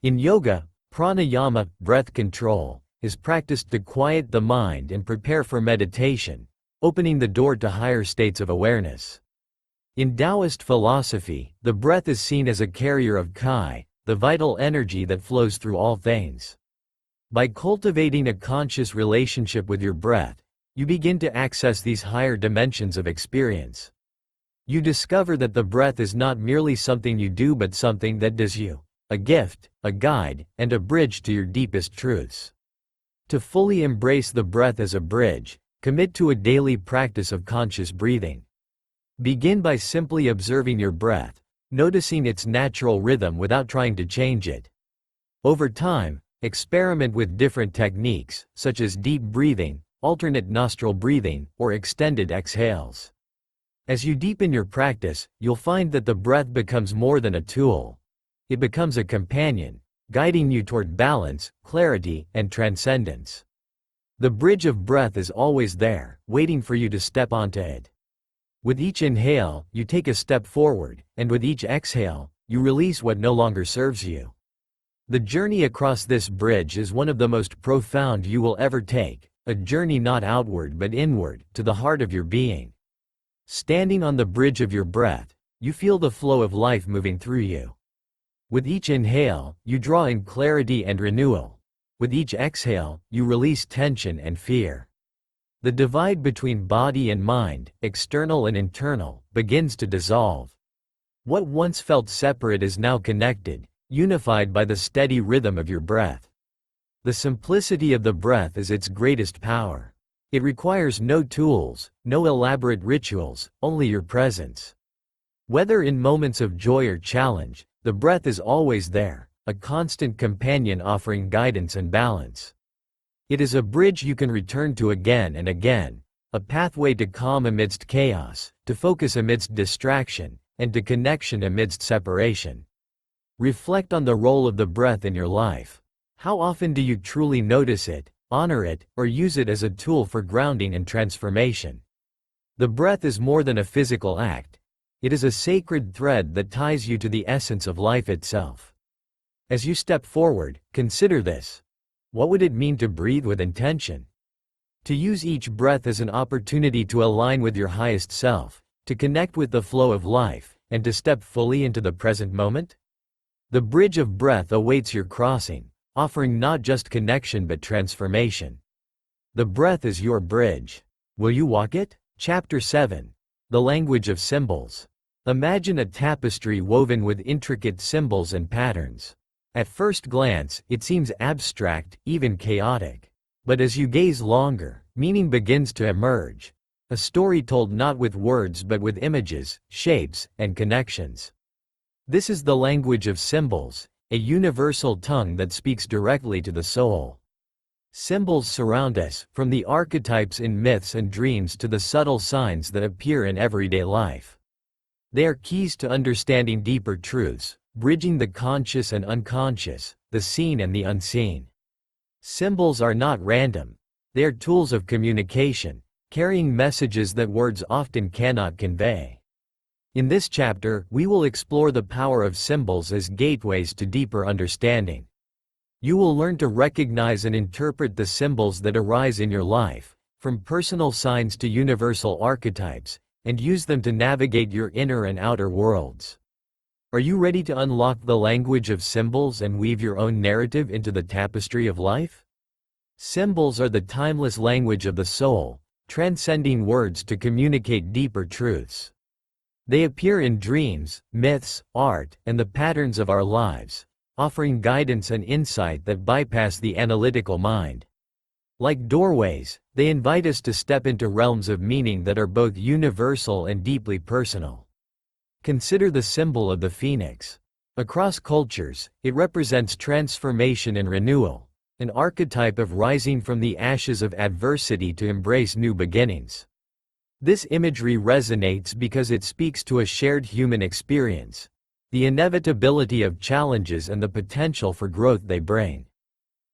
In yoga, pranayama, breath control, is practiced to quiet the mind and prepare for meditation, opening the door to higher states of awareness. In Taoist philosophy, the breath is seen as a carrier of Qi, the vital energy that flows through all things. By cultivating a conscious relationship with your breath, you begin to access these higher dimensions of experience. You discover that the breath is not merely something you do but something that does you, a gift, a guide, and a bridge to your deepest truths. To fully embrace the breath as a bridge, commit to a daily practice of conscious breathing. Begin by simply observing your breath, noticing its natural rhythm without trying to change it. Over time, experiment with different techniques, such as deep breathing, alternate nostril breathing, or extended exhales. As you deepen your practice, you'll find that the breath becomes more than a tool. it becomes a companion, guiding you toward balance, clarity, and transcendence. The bridge of breath is always there, waiting for you to step onto it. With each inhale, you take a step forward, and with each exhale, you release what no longer serves you. The journey across this bridge is one of the most profound you will ever take, a journey not outward but inward, to the heart of your being. Standing on the bridge of your breath, you feel the flow of life moving through you. With each inhale, you draw in clarity and renewal. With each exhale, you release tension and fear. The divide between body and mind, external and internal, begins to dissolve. What once felt separate is now connected, unified by the steady rhythm of your breath. The simplicity of the breath is its greatest power. It requires no tools, no elaborate rituals, only your presence. Whether in moments of joy or challenge, the breath is always there, a constant companion offering guidance and balance. It is a bridge you can return to again and again, a pathway to calm amidst chaos, to focus amidst distraction, and to connection amidst separation. Reflect on the role of the breath in your life. How often do you truly notice it, honor it, or use it as a tool for grounding and transformation? The breath is more than a physical act. It is a sacred thread that ties you to the essence of life itself. As you step forward, consider this. What would it mean to breathe with intention? To use each breath as an opportunity to align with your highest self, to connect with the flow of life, and to step fully into the present moment? The bridge of breath awaits your crossing, offering not just connection but transformation. The breath is your bridge. Will you walk it? Chapter 7. The Language of Symbols. Imagine a tapestry woven with intricate symbols and patterns. At first glance, it seems abstract, even chaotic. But as you gaze longer, meaning begins to emerge. A story told not with words but with images, shapes, and connections. This is the language of symbols, a universal tongue that speaks directly to the soul. Symbols surround us, from the archetypes in myths and dreams to the subtle signs that appear in everyday life. They are keys to understanding deeper truths, bridging the conscious and unconscious, the seen and the unseen. Symbols are not random. They are tools of communication, carrying messages that words often cannot convey. In this chapter, we will explore the power of symbols as gateways to deeper understanding. You will learn to recognize and interpret the symbols that arise in your life, from personal signs to universal archetypes, and use them to navigate your inner and outer worlds. Are you ready to unlock the language of symbols and weave your own narrative into the tapestry of life? Symbols are the timeless language of the soul, transcending words to communicate deeper truths. They appear in dreams, myths, art, and the patterns of our lives, offering guidance and insight that bypass the analytical mind. Like doorways, they invite us to step into realms of meaning that are both universal and deeply personal. Consider the symbol of the phoenix. Across cultures, it represents transformation and renewal, an archetype of rising from the ashes of adversity to embrace new beginnings. This imagery resonates because it speaks to a shared human experience, the inevitability of challenges and the potential for growth they bring.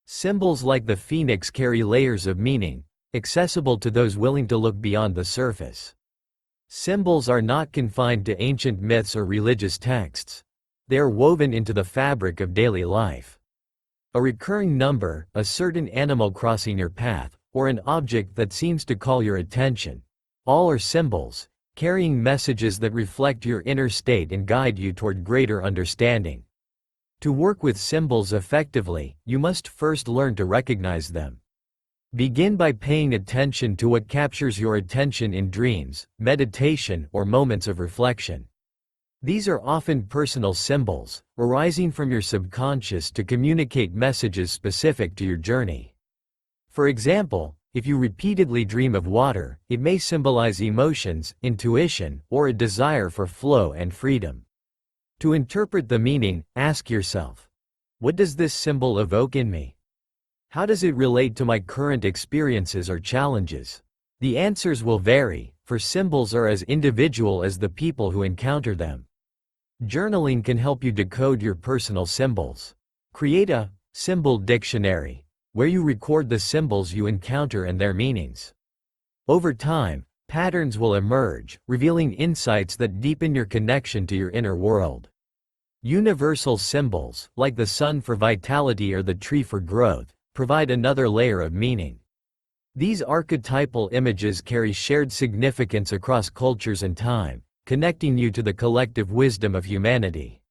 Symbols like the phoenix carry layers of meaning, accessible to those willing to look beyond the surface. Symbols are not confined to ancient myths or religious texts. They are woven into the fabric of daily life. A recurring number, a certain animal crossing your path, or an object that seems to call your attention. All are symbols, carrying messages that reflect your inner state and guide you toward greater understanding. To work with symbols effectively, you must first learn to recognize them. Begin by paying attention to what captures your attention in dreams, meditation, or moments of reflection. These are often personal symbols, arising from your subconscious to communicate messages specific to your journey. For example, if you repeatedly dream of water, it may symbolize emotions, intuition, or a desire for flow and freedom. To interpret the meaning, ask yourself, what does this symbol evoke in me? How does it relate to my current experiences or challenges? The answers will vary, for symbols are as individual as the people who encounter them. Journaling can help you decode your personal symbols. Create a symbol dictionary, where you record the symbols you encounter and their meanings. Over time, patterns will emerge, revealing insights that deepen your connection to your inner world. Universal symbols, like the sun for vitality or the tree for growth, provide another layer of meaning. These archetypal images carry shared significance across cultures and time, connecting you to the collective wisdom of humanity.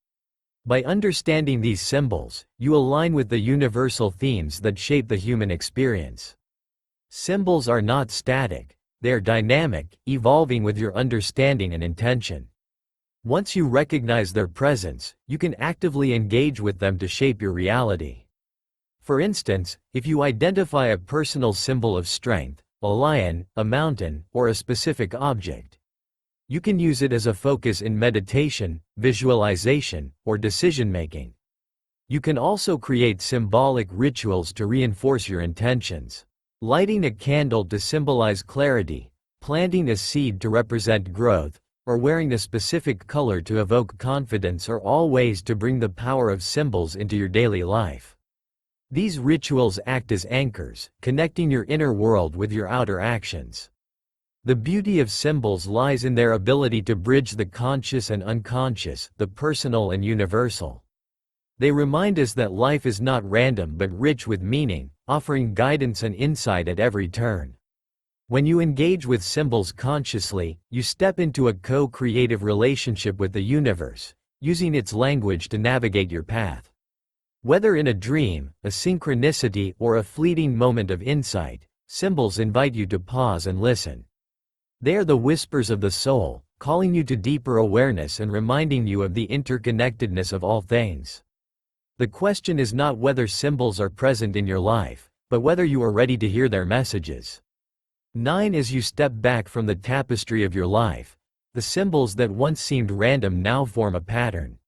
By understanding these symbols, you align with the universal themes that shape the human experience. Symbols are not static, they are dynamic, evolving with your understanding and intention. Once you recognize their presence, you can actively engage with them to shape your reality. For instance, if you identify a personal symbol of strength, a lion, a mountain, or a specific object, you can use it as a focus in meditation, visualization, or decision-making. You can also create symbolic rituals to reinforce your intentions. Lighting a candle to symbolize clarity, planting a seed to represent growth, or wearing a specific color to evoke confidence are all ways to bring the power of symbols into your daily life. These rituals act as anchors, connecting your inner world with your outer actions. The beauty of symbols lies in their ability to bridge the conscious and unconscious, the personal and universal. They remind us that life is not random but rich with meaning, offering guidance and insight at every turn. When you engage with symbols consciously, you step into a co-creative relationship with the universe, using its language to navigate your path. Whether in a dream, a synchronicity, or a fleeting moment of insight, symbols invite you to pause and listen. They are the whispers of the soul, calling you to deeper awareness and reminding you of the interconnectedness of all things. The question is not whether symbols are present in your life, but whether you are ready to hear their messages. 9. As you step back from the tapestry of your life, the symbols that once seemed random now form a pattern.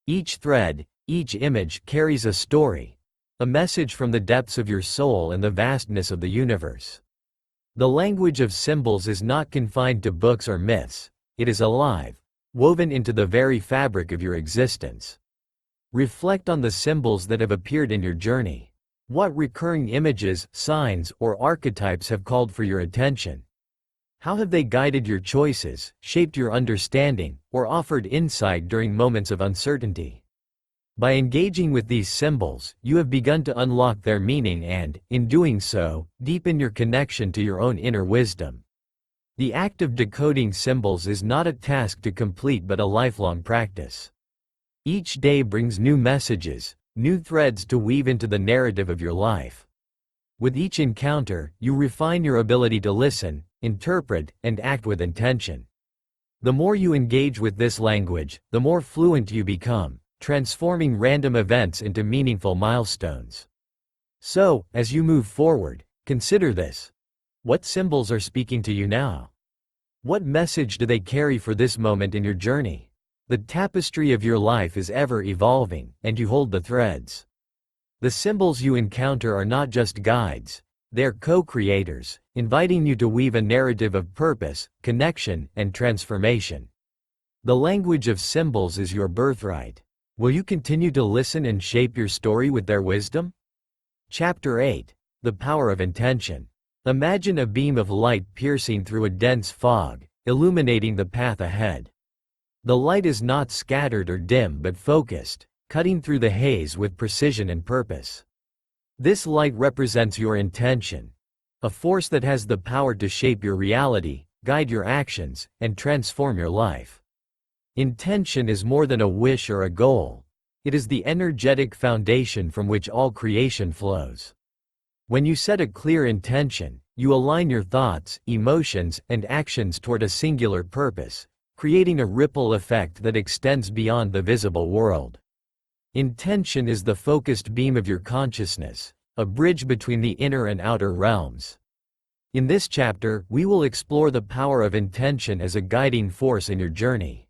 Each thread, each image carries a story, a message from the depths of your soul and the vastness of the universe. The language of symbols is not confined to books or myths, it is alive, woven into the very fabric of your existence. Reflect on the symbols that have appeared in your journey. What recurring images, signs, or archetypes have called for your attention? How have they guided your choices, shaped your understanding, or offered insight during moments of uncertainty? By engaging with these symbols, you have begun to unlock their meaning and, in doing so, deepen your connection to your own inner wisdom. The act of decoding symbols is not a task to complete but a lifelong practice. Each day brings new messages, new threads to weave into the narrative of your life. With each encounter, you refine your ability to listen, interpret, and act with intention. The more you engage with this language, the more fluent you become, transforming random events into meaningful milestones. So, as you move forward, consider this. What symbols are speaking to you now? What message do they carry for this moment in your journey? The tapestry of your life is ever evolving, and you hold the threads. The symbols you encounter are not just guides, they are co-creators, inviting you to weave a narrative of purpose, connection, and transformation. The language of symbols is your birthright. Will you continue to listen and shape your story with their wisdom? Chapter 8. The Power of Intention. Imagine a beam of light piercing through a dense fog, illuminating the path ahead. The light is not scattered or dim but focused, cutting through the haze with precision and purpose. This light represents your intention, a force that has the power to shape your reality, guide your actions, and transform your life. Intention is more than a wish or a goal. It is the energetic foundation from which all creation flows. When you set a clear intention, you align your thoughts, emotions, and actions toward a singular purpose, creating a ripple effect that extends beyond the visible world. Intention is the focused beam of your consciousness, a bridge between the inner and outer realms. In this chapter, we will explore the power of intention as a guiding force in your journey.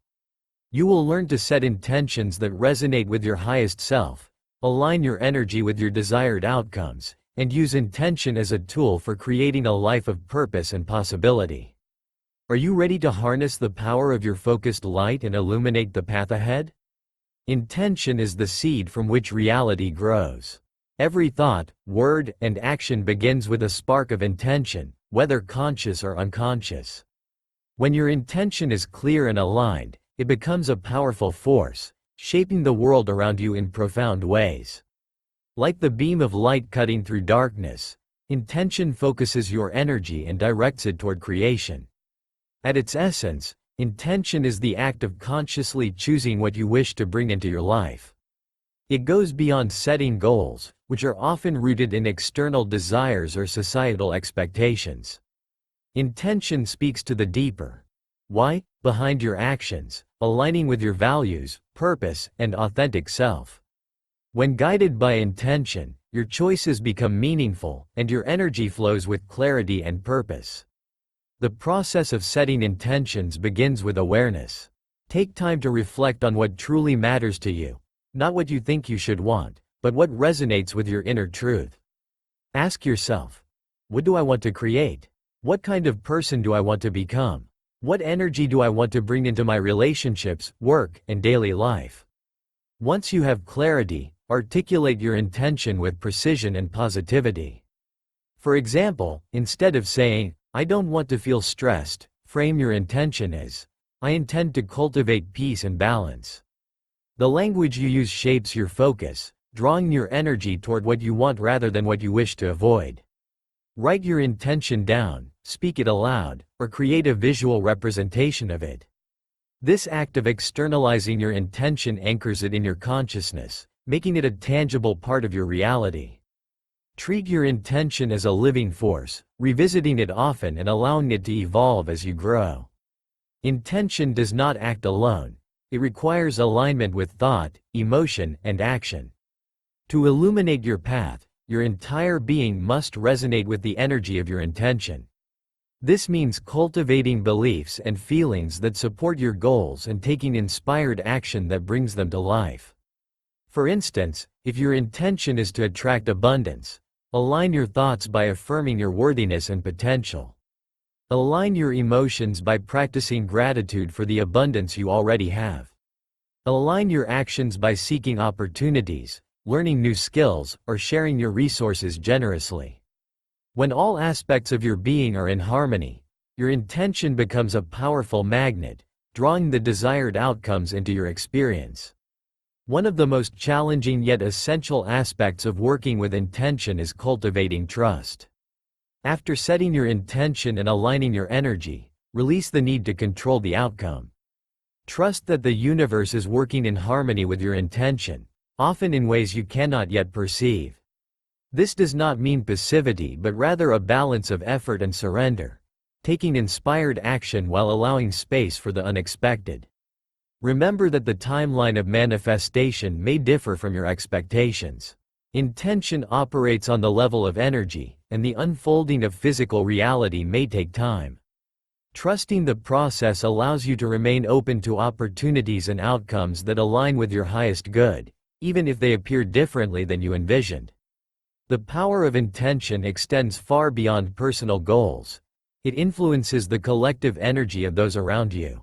You will learn to set intentions that resonate with your highest self, align your energy with your desired outcomes, and use intention as a tool for creating a life of purpose and possibility. Are you ready to harness the power of your focused light and illuminate the path ahead? Intention is the seed from which reality grows. Every thought, word, and action begins with a spark of intention, whether conscious or unconscious. When your intention is clear and aligned, it becomes a powerful force, shaping the world around you in profound ways. Like the beam of light cutting through darkness, intention focuses your energy and directs it toward creation. At its essence, intention is the act of consciously choosing what you wish to bring into your life. It goes beyond setting goals, which are often rooted in external desires or societal expectations. Intention speaks to the deeper why behind your actions, aligning with your values, purpose, and authentic self. When guided by intention, your choices become meaningful, and your energy flows with clarity and purpose. The process of setting intentions begins with awareness. Take time to reflect on what truly matters to you, not what you think you should want, but what resonates with your inner truth. Ask yourself, what do I want to create? What kind of person do I want to become? What energy do I want to bring into my relationships, work, and daily life? Once you have clarity, articulate your intention with precision and positivity. For example, instead of saying, I don't want to feel stressed, frame your intention as, I intend to cultivate peace and balance. The language you use shapes your focus, drawing your energy toward what you want rather than what you wish to avoid. Write your intention down, speak it aloud, or create a visual representation of it. This act of externalizing your intention anchors it in your consciousness, making it a tangible part of your reality. Treat your intention as a living force, revisiting it often and allowing it to evolve as you grow. Intention does not act alone. It requires alignment with thought, emotion, and action. To illuminate your path, your entire being must resonate with the energy of your intention. This means cultivating beliefs and feelings that support your goals and taking inspired action that brings them to life. For instance, if your intention is to attract abundance, align your thoughts by affirming your worthiness and potential. Align your emotions by practicing gratitude for the abundance you already have. Align your actions by seeking opportunities, learning new skills, or sharing your resources generously. When all aspects of your being are in harmony, your intention becomes a powerful magnet, drawing the desired outcomes into your experience. One of the most challenging yet essential aspects of working with intention is cultivating trust. After setting your intention and aligning your energy, release the need to control the outcome. Trust that the universe is working in harmony with your intention, often in ways you cannot yet perceive. This does not mean passivity but rather a balance of effort and surrender, taking inspired action while allowing space for the unexpected. Remember that the timeline of manifestation may differ from your expectations. Intention operates on the level of energy, and the unfolding of physical reality may take time. Trusting the process allows you to remain open to opportunities and outcomes that align with your highest good, even if they appear differently than you envisioned. The power of intention extends far beyond personal goals. It influences the collective energy of those around you.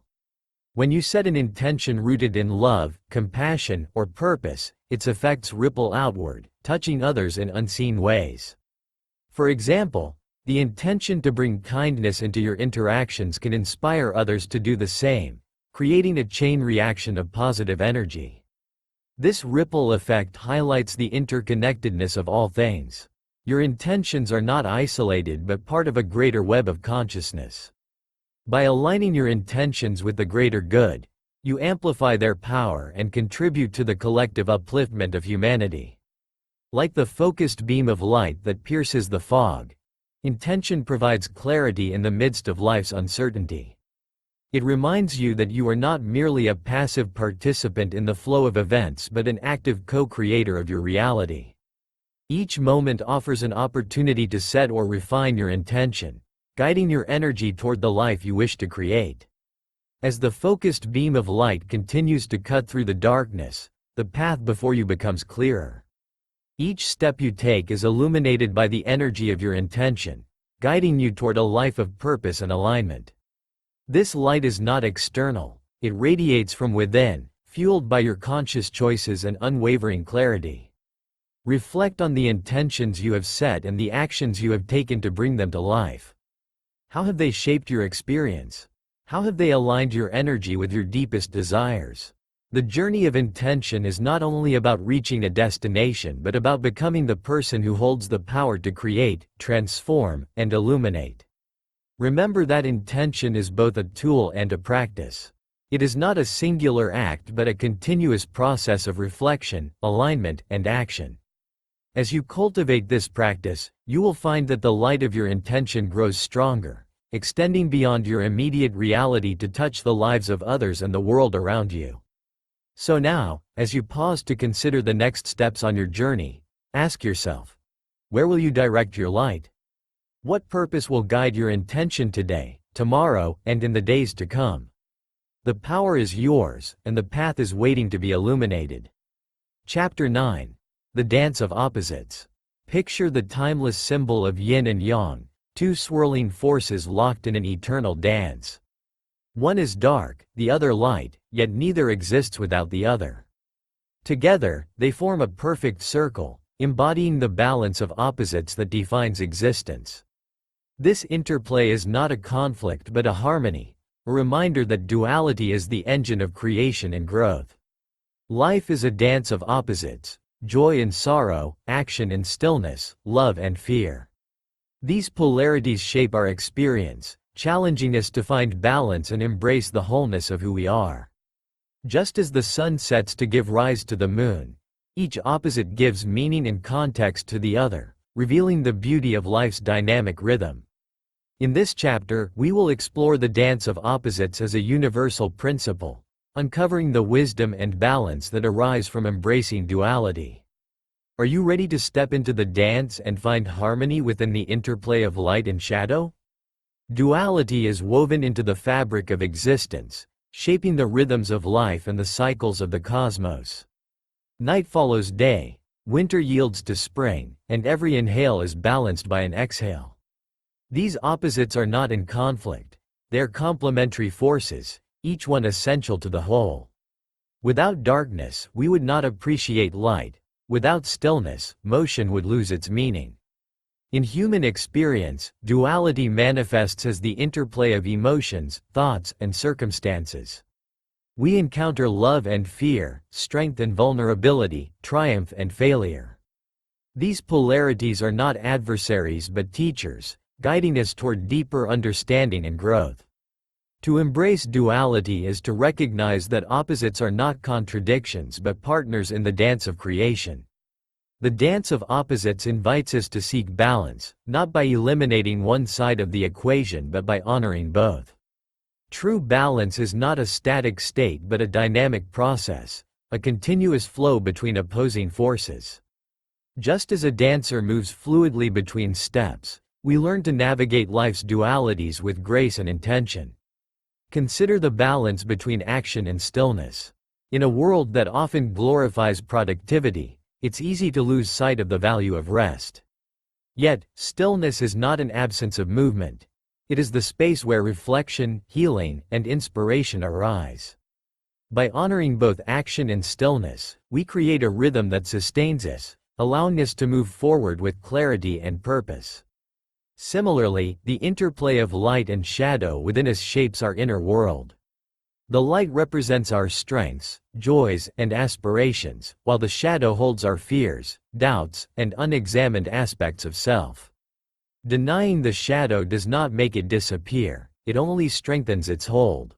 When you set an intention rooted in love, compassion, or purpose, its effects ripple outward, touching others in unseen ways. For example, the intention to bring kindness into your interactions can inspire others to do the same, creating a chain reaction of positive energy. This ripple effect highlights the interconnectedness of all things. Your intentions are not isolated but part of a greater web of consciousness. By aligning your intentions with the greater good, you amplify their power and contribute to the collective upliftment of humanity. Like the focused beam of light that pierces the fog, intention provides clarity in the midst of life's uncertainty. It reminds you that you are not merely a passive participant in the flow of events but an active co-creator of your reality. Each moment offers an opportunity to set or refine your intention, guiding your energy toward the life you wish to create. As the focused beam of light continues to cut through the darkness, the path before you becomes clearer. Each step you take is illuminated by the energy of your intention, guiding you toward a life of purpose and alignment. This light is not external, it radiates from within, fueled by your conscious choices and unwavering clarity. Reflect on the intentions you have set and the actions you have taken to bring them to life. How have they shaped your experience? How have they aligned your energy with your deepest desires? The journey of intention is not only about reaching a destination but about becoming the person who holds the power to create, transform, and illuminate. Remember that intention is both a tool and a practice. It is not a singular act but a continuous process of reflection, alignment, and action. As you cultivate this practice, you will find that the light of your intention grows stronger, extending beyond your immediate reality to touch the lives of others and the world around you. So now, as you pause to consider the next steps on your journey, ask yourself, where will you direct your light? What purpose will guide your intention today, tomorrow, and in the days to come? The power is yours, and the path is waiting to be illuminated. Chapter 9. The Dance of Opposites. Picture the timeless symbol of yin and yang, two swirling forces locked in an eternal dance. One is dark, the other light, yet neither exists without the other. Together, they form a perfect circle, embodying the balance of opposites that defines existence. This interplay is not a conflict but a harmony, a reminder that duality is the engine of creation and growth. Life is a dance of opposites, joy and sorrow, action and stillness, love and fear. These polarities shape our experience, challenging us to find balance and embrace the wholeness of who we are. Just as the sun sets to give rise to the moon, each opposite gives meaning and context to the other, revealing the beauty of life's dynamic rhythm. In this chapter, we will explore the dance of opposites as a universal principle, uncovering the wisdom and balance that arise from embracing duality. Are you ready to step into the dance and find harmony within the interplay of light and shadow? Duality is woven into the fabric of existence, shaping the rhythms of life and the cycles of the cosmos. Night follows day, winter yields to spring, and every inhale is balanced by an exhale. These opposites are not in conflict, they are complementary forces, each one essential to the whole. Without darkness, we would not appreciate light. Without stillness, motion would lose its meaning. In human experience, duality manifests as the interplay of emotions, thoughts, and circumstances. We encounter love and fear, strength and vulnerability, triumph and failure. These polarities are not adversaries but teachers, guiding us toward deeper understanding and growth. To embrace duality is to recognize that opposites are not contradictions but partners in the dance of creation. The dance of opposites invites us to seek balance, not by eliminating one side of the equation but by honoring both. True balance is not a static state but a dynamic process, a continuous flow between opposing forces. Just as a dancer moves fluidly between steps, we learn to navigate life's dualities with grace and intention. Consider the balance between action and stillness. In a world that often glorifies productivity, it's easy to lose sight of the value of rest. Yet, stillness is not an absence of movement. It is the space where reflection, healing, and inspiration arise. By honoring both action and stillness, we create a rhythm that sustains us, allowing us to move forward with clarity and purpose. Similarly, the interplay of light and shadow within us shapes our inner world. The light represents our strengths, joys, and aspirations, while the shadow holds our fears, doubts, and unexamined aspects of self. Denying the shadow does not make it disappear, it only strengthens its hold.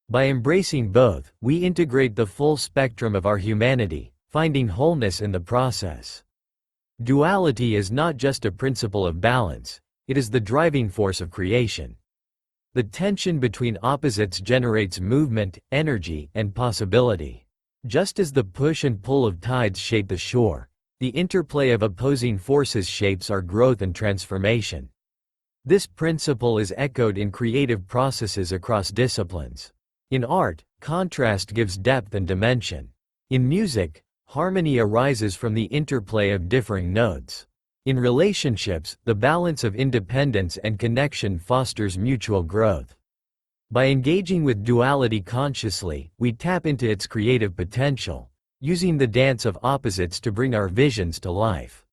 By embracing both, we integrate the full spectrum of our humanity, finding wholeness in the process. Duality is not just a principle of balance, it is the driving force of creation. The tension between opposites generates movement, energy, and possibility. Just as the push and pull of tides shape the shore, the interplay of opposing forces shapes our growth and transformation. This principle is echoed in creative processes across disciplines. In art, contrast gives depth and dimension. In music, harmony arises from the interplay of differing notes. In relationships, the balance of independence and connection fosters mutual growth. By engaging with duality consciously, we tap into its creative potential, using the dance of opposites to bring our visions to life.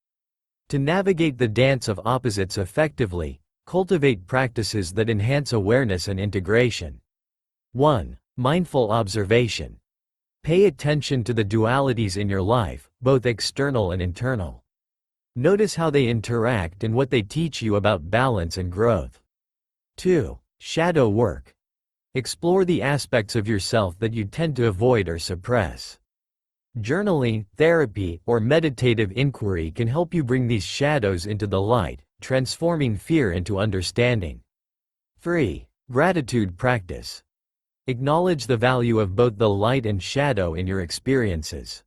To navigate the dance of opposites effectively, cultivate practices that enhance awareness and integration. 1. Mindful observation. Pay attention to the dualities in your life, both external and internal. Notice how they interact and what they teach you about balance and growth. 2. Shadow work. Explore the aspects of yourself that you tend to avoid or suppress. Journaling, therapy, or meditative inquiry can help you bring these shadows into the light, transforming fear into understanding. 3. Gratitude practice. Acknowledge the value of both the light and shadow in your experiences.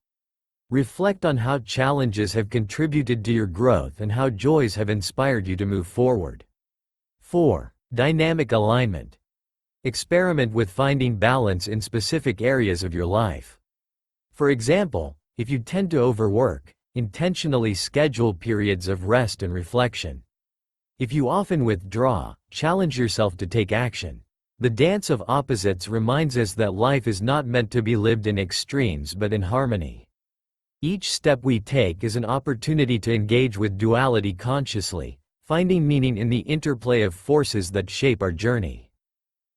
Reflect on how challenges have contributed to your growth and how joys have inspired you to move forward. 4. Dynamic alignment. Experiment with finding balance in specific areas of your life. For example, if you tend to overwork, intentionally schedule periods of rest and reflection. If you often withdraw, challenge yourself to take action. The dance of opposites reminds us that life is not meant to be lived in extremes but in harmony. Each step we take is an opportunity to engage with duality consciously, finding meaning in the interplay of forces that shape our journey.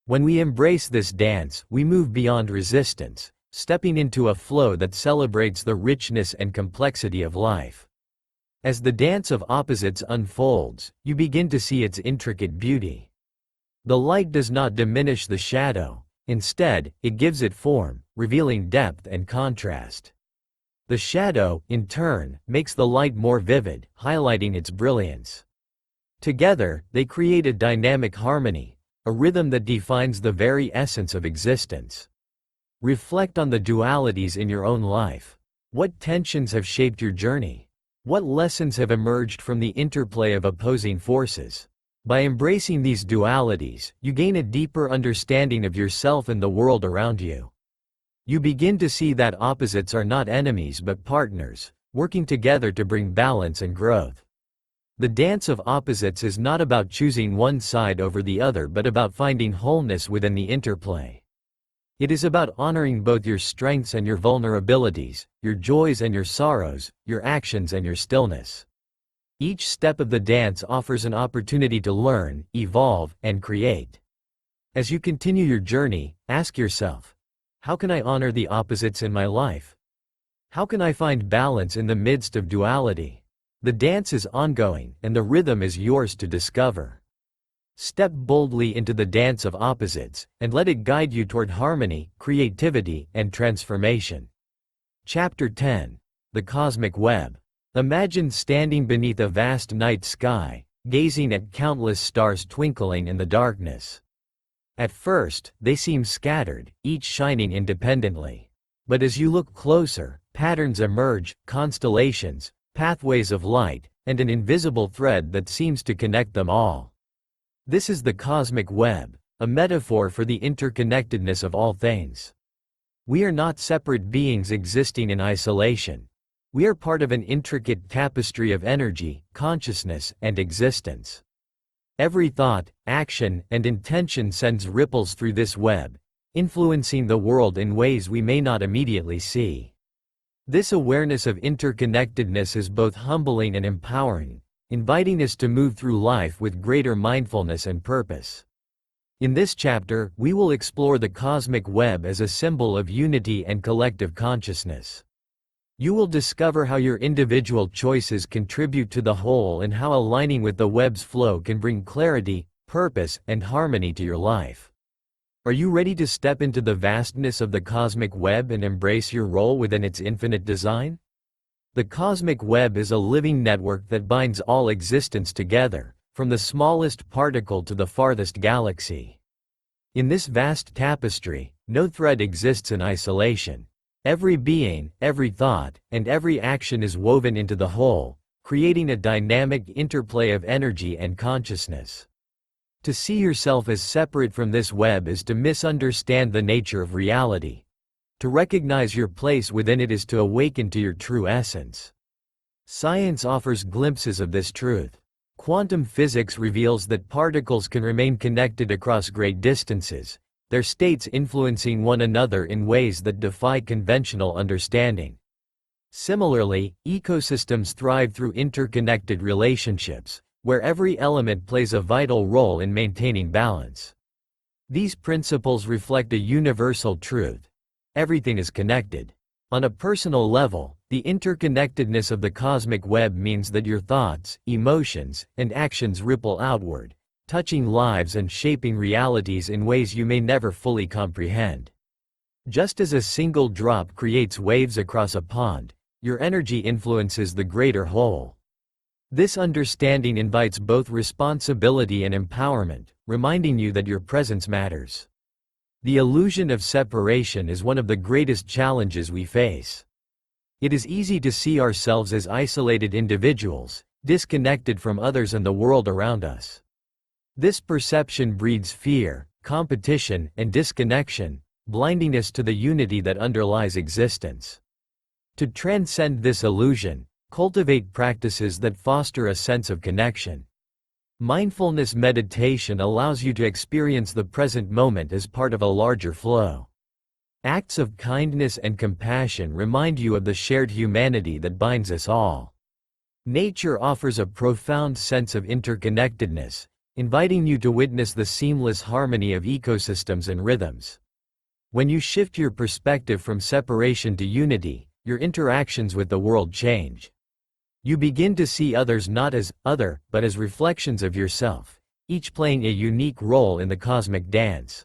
When we embrace this dance, we move beyond resistance, stepping into a flow that celebrates the richness and complexity of life. As the dance of opposites unfolds, you begin to see its intricate beauty. The light does not diminish the shadow, instead, it gives it form, revealing depth and contrast. The shadow, in turn, makes the light more vivid, highlighting its brilliance. Together, they create a dynamic harmony, a rhythm that defines the very essence of existence. Reflect on the dualities in your own life. What tensions have shaped your journey? What lessons have emerged from the interplay of opposing forces? By embracing these dualities, you gain a deeper understanding of yourself and the world around you. You begin to see that opposites are not enemies but partners, working together to bring balance and growth. The dance of opposites is not about choosing one side over the other but about finding wholeness within the interplay. It is about honoring both your strengths and your vulnerabilities, your joys and your sorrows, your actions and your stillness. Each step of the dance offers an opportunity to learn, evolve, and create. As you continue your journey, ask yourself, how can I honor the opposites in my life? How can I find balance in the midst of duality? The dance is ongoing, and the rhythm is yours to discover. Step boldly into the dance of opposites, and let it guide you toward harmony, creativity, and transformation. Chapter 10. The Cosmic Web. Imagine standing beneath a vast night sky, gazing at countless stars twinkling in the darkness. At first, they seem scattered, each shining independently. But as you look closer, patterns emerge, constellations, pathways of light, and an invisible thread that seems to connect them all. This is the cosmic web, a metaphor for the interconnectedness of all things. We are not separate beings existing in isolation. We are part of an intricate tapestry of energy, consciousness, and existence. Every thought, action, and intention sends ripples through this web, influencing the world in ways we may not immediately see. This awareness of interconnectedness is both humbling and empowering, inviting us to move through life with greater mindfulness and purpose. In this chapter, we will explore the cosmic web as a symbol of unity and collective consciousness. You will discover how your individual choices contribute to the whole and how aligning with the web's flow can bring clarity, purpose, and harmony to your life. Are you ready to step into the vastness of the cosmic web and embrace your role within its infinite design? The cosmic web is a living network that binds all existence together, from the smallest particle to the farthest galaxy. In this vast tapestry, no thread exists in isolation. Every being, every thought, and every action is woven into the whole, creating a dynamic interplay of energy and consciousness. To see yourself as separate from this web is to misunderstand the nature of reality. To recognize your place within it is to awaken to your true essence. Science offers glimpses of this truth. Quantum physics reveals that particles can remain connected across great distances, their states influencing one another in ways that defy conventional understanding. Similarly, ecosystems thrive through interconnected relationships, where every element plays a vital role in maintaining balance. These principles reflect a universal truth: everything is connected. On a personal level, the interconnectedness of the cosmic web means that your thoughts, emotions, and actions ripple outward, touching lives and shaping realities in ways you may never fully comprehend. Just as a single drop creates waves across a pond, your energy influences the greater whole. This understanding invites both responsibility and empowerment, reminding you that your presence matters. The illusion of separation is one of the greatest challenges we face. It is easy to see ourselves as isolated individuals, disconnected from others and the world around us. This perception breeds fear, competition, and disconnection, blinding us to the unity that underlies existence. To transcend this illusion, cultivate practices that foster a sense of connection. Mindfulness meditation allows you to experience the present moment as part of a larger flow. Acts of kindness and compassion remind you of the shared humanity that binds us all. Nature offers a profound sense of interconnectedness, inviting you to witness the seamless harmony of ecosystems and rhythms. When you shift your perspective from separation to unity, your interactions with the world change. You begin to see others not as other, but as reflections of yourself, each playing a unique role in the cosmic dance.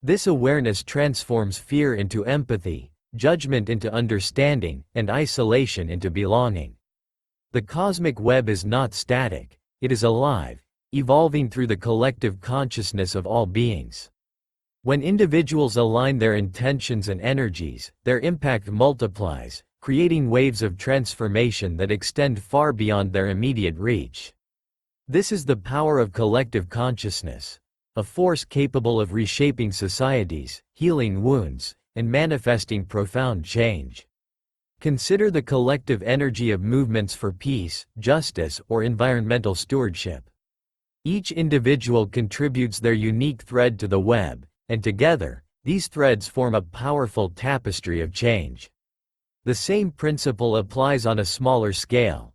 This awareness transforms fear into empathy, judgment into understanding, and isolation into belonging. The cosmic web is not static, it is alive, evolving through the collective consciousness of all beings. When individuals align their intentions and energies, their impact multiplies, creating waves of transformation that extend far beyond their immediate reach. This is the power of collective consciousness, a force capable of reshaping societies, healing wounds, and manifesting profound change. Consider the collective energy of movements for peace, justice, or environmental stewardship. Each individual contributes their unique thread to the web, and together, these threads form a powerful tapestry of change. The same principle applies on a smaller scale.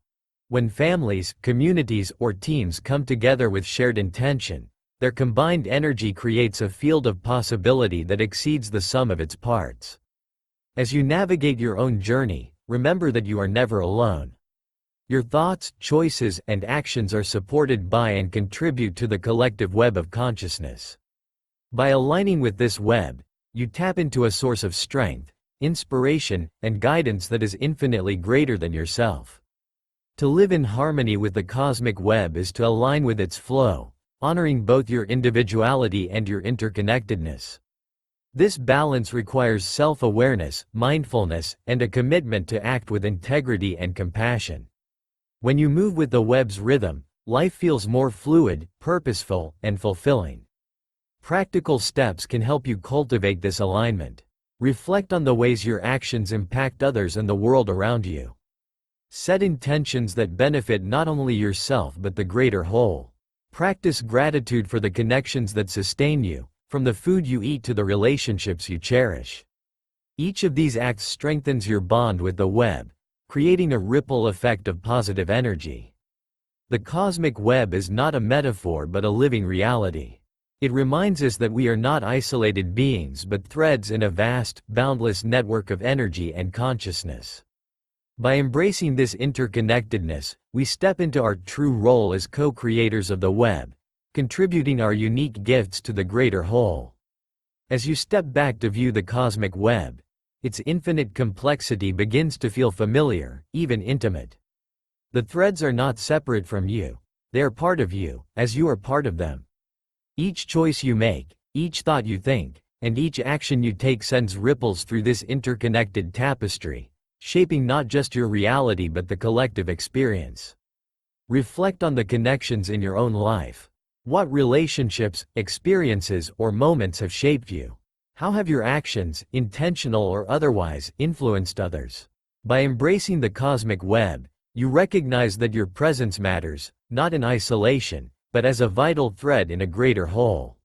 When families, communities, or teams come together with shared intention, their combined energy creates a field of possibility that exceeds the sum of its parts. As you navigate your own journey, remember that you are never alone. Your thoughts, choices, and actions are supported by and contribute to the collective web of consciousness. By aligning with this web, you tap into a source of strength, inspiration, and guidance that is infinitely greater than yourself. To live in harmony with the cosmic web is to align with its flow, honoring both your individuality and your interconnectedness. This balance requires self-awareness, mindfulness, and a commitment to act with integrity and compassion. When you move with the web's rhythm, life feels more fluid, purposeful, and fulfilling. Practical steps can help you cultivate this alignment. Reflect on the ways your actions impact others and the world around you. Set intentions that benefit not only yourself but the greater whole. Practice gratitude for the connections that sustain you, from the food you eat to the relationships you cherish. Each of these acts strengthens your bond with the web, creating a ripple effect of positive energy. The cosmic web is not a metaphor but a living reality. It reminds us that we are not isolated beings but threads in a vast, boundless network of energy and consciousness. By embracing this interconnectedness, we step into our true role as co-creators of the web, contributing our unique gifts to the greater whole. As you step back to view the cosmic web, its infinite complexity begins to feel familiar, even intimate. The threads are not separate from you, they are part of you, as you are part of them. Each choice you make, each thought you think, and each action you take sends ripples through this interconnected tapestry, shaping not just your reality but the collective experience. Reflect on the connections in your own life. What relationships, experiences, or moments have shaped you? How have your actions, intentional or otherwise, influenced others? By embracing the cosmic web, you recognize that your presence matters, not in isolation, but as a vital thread in a greater whole.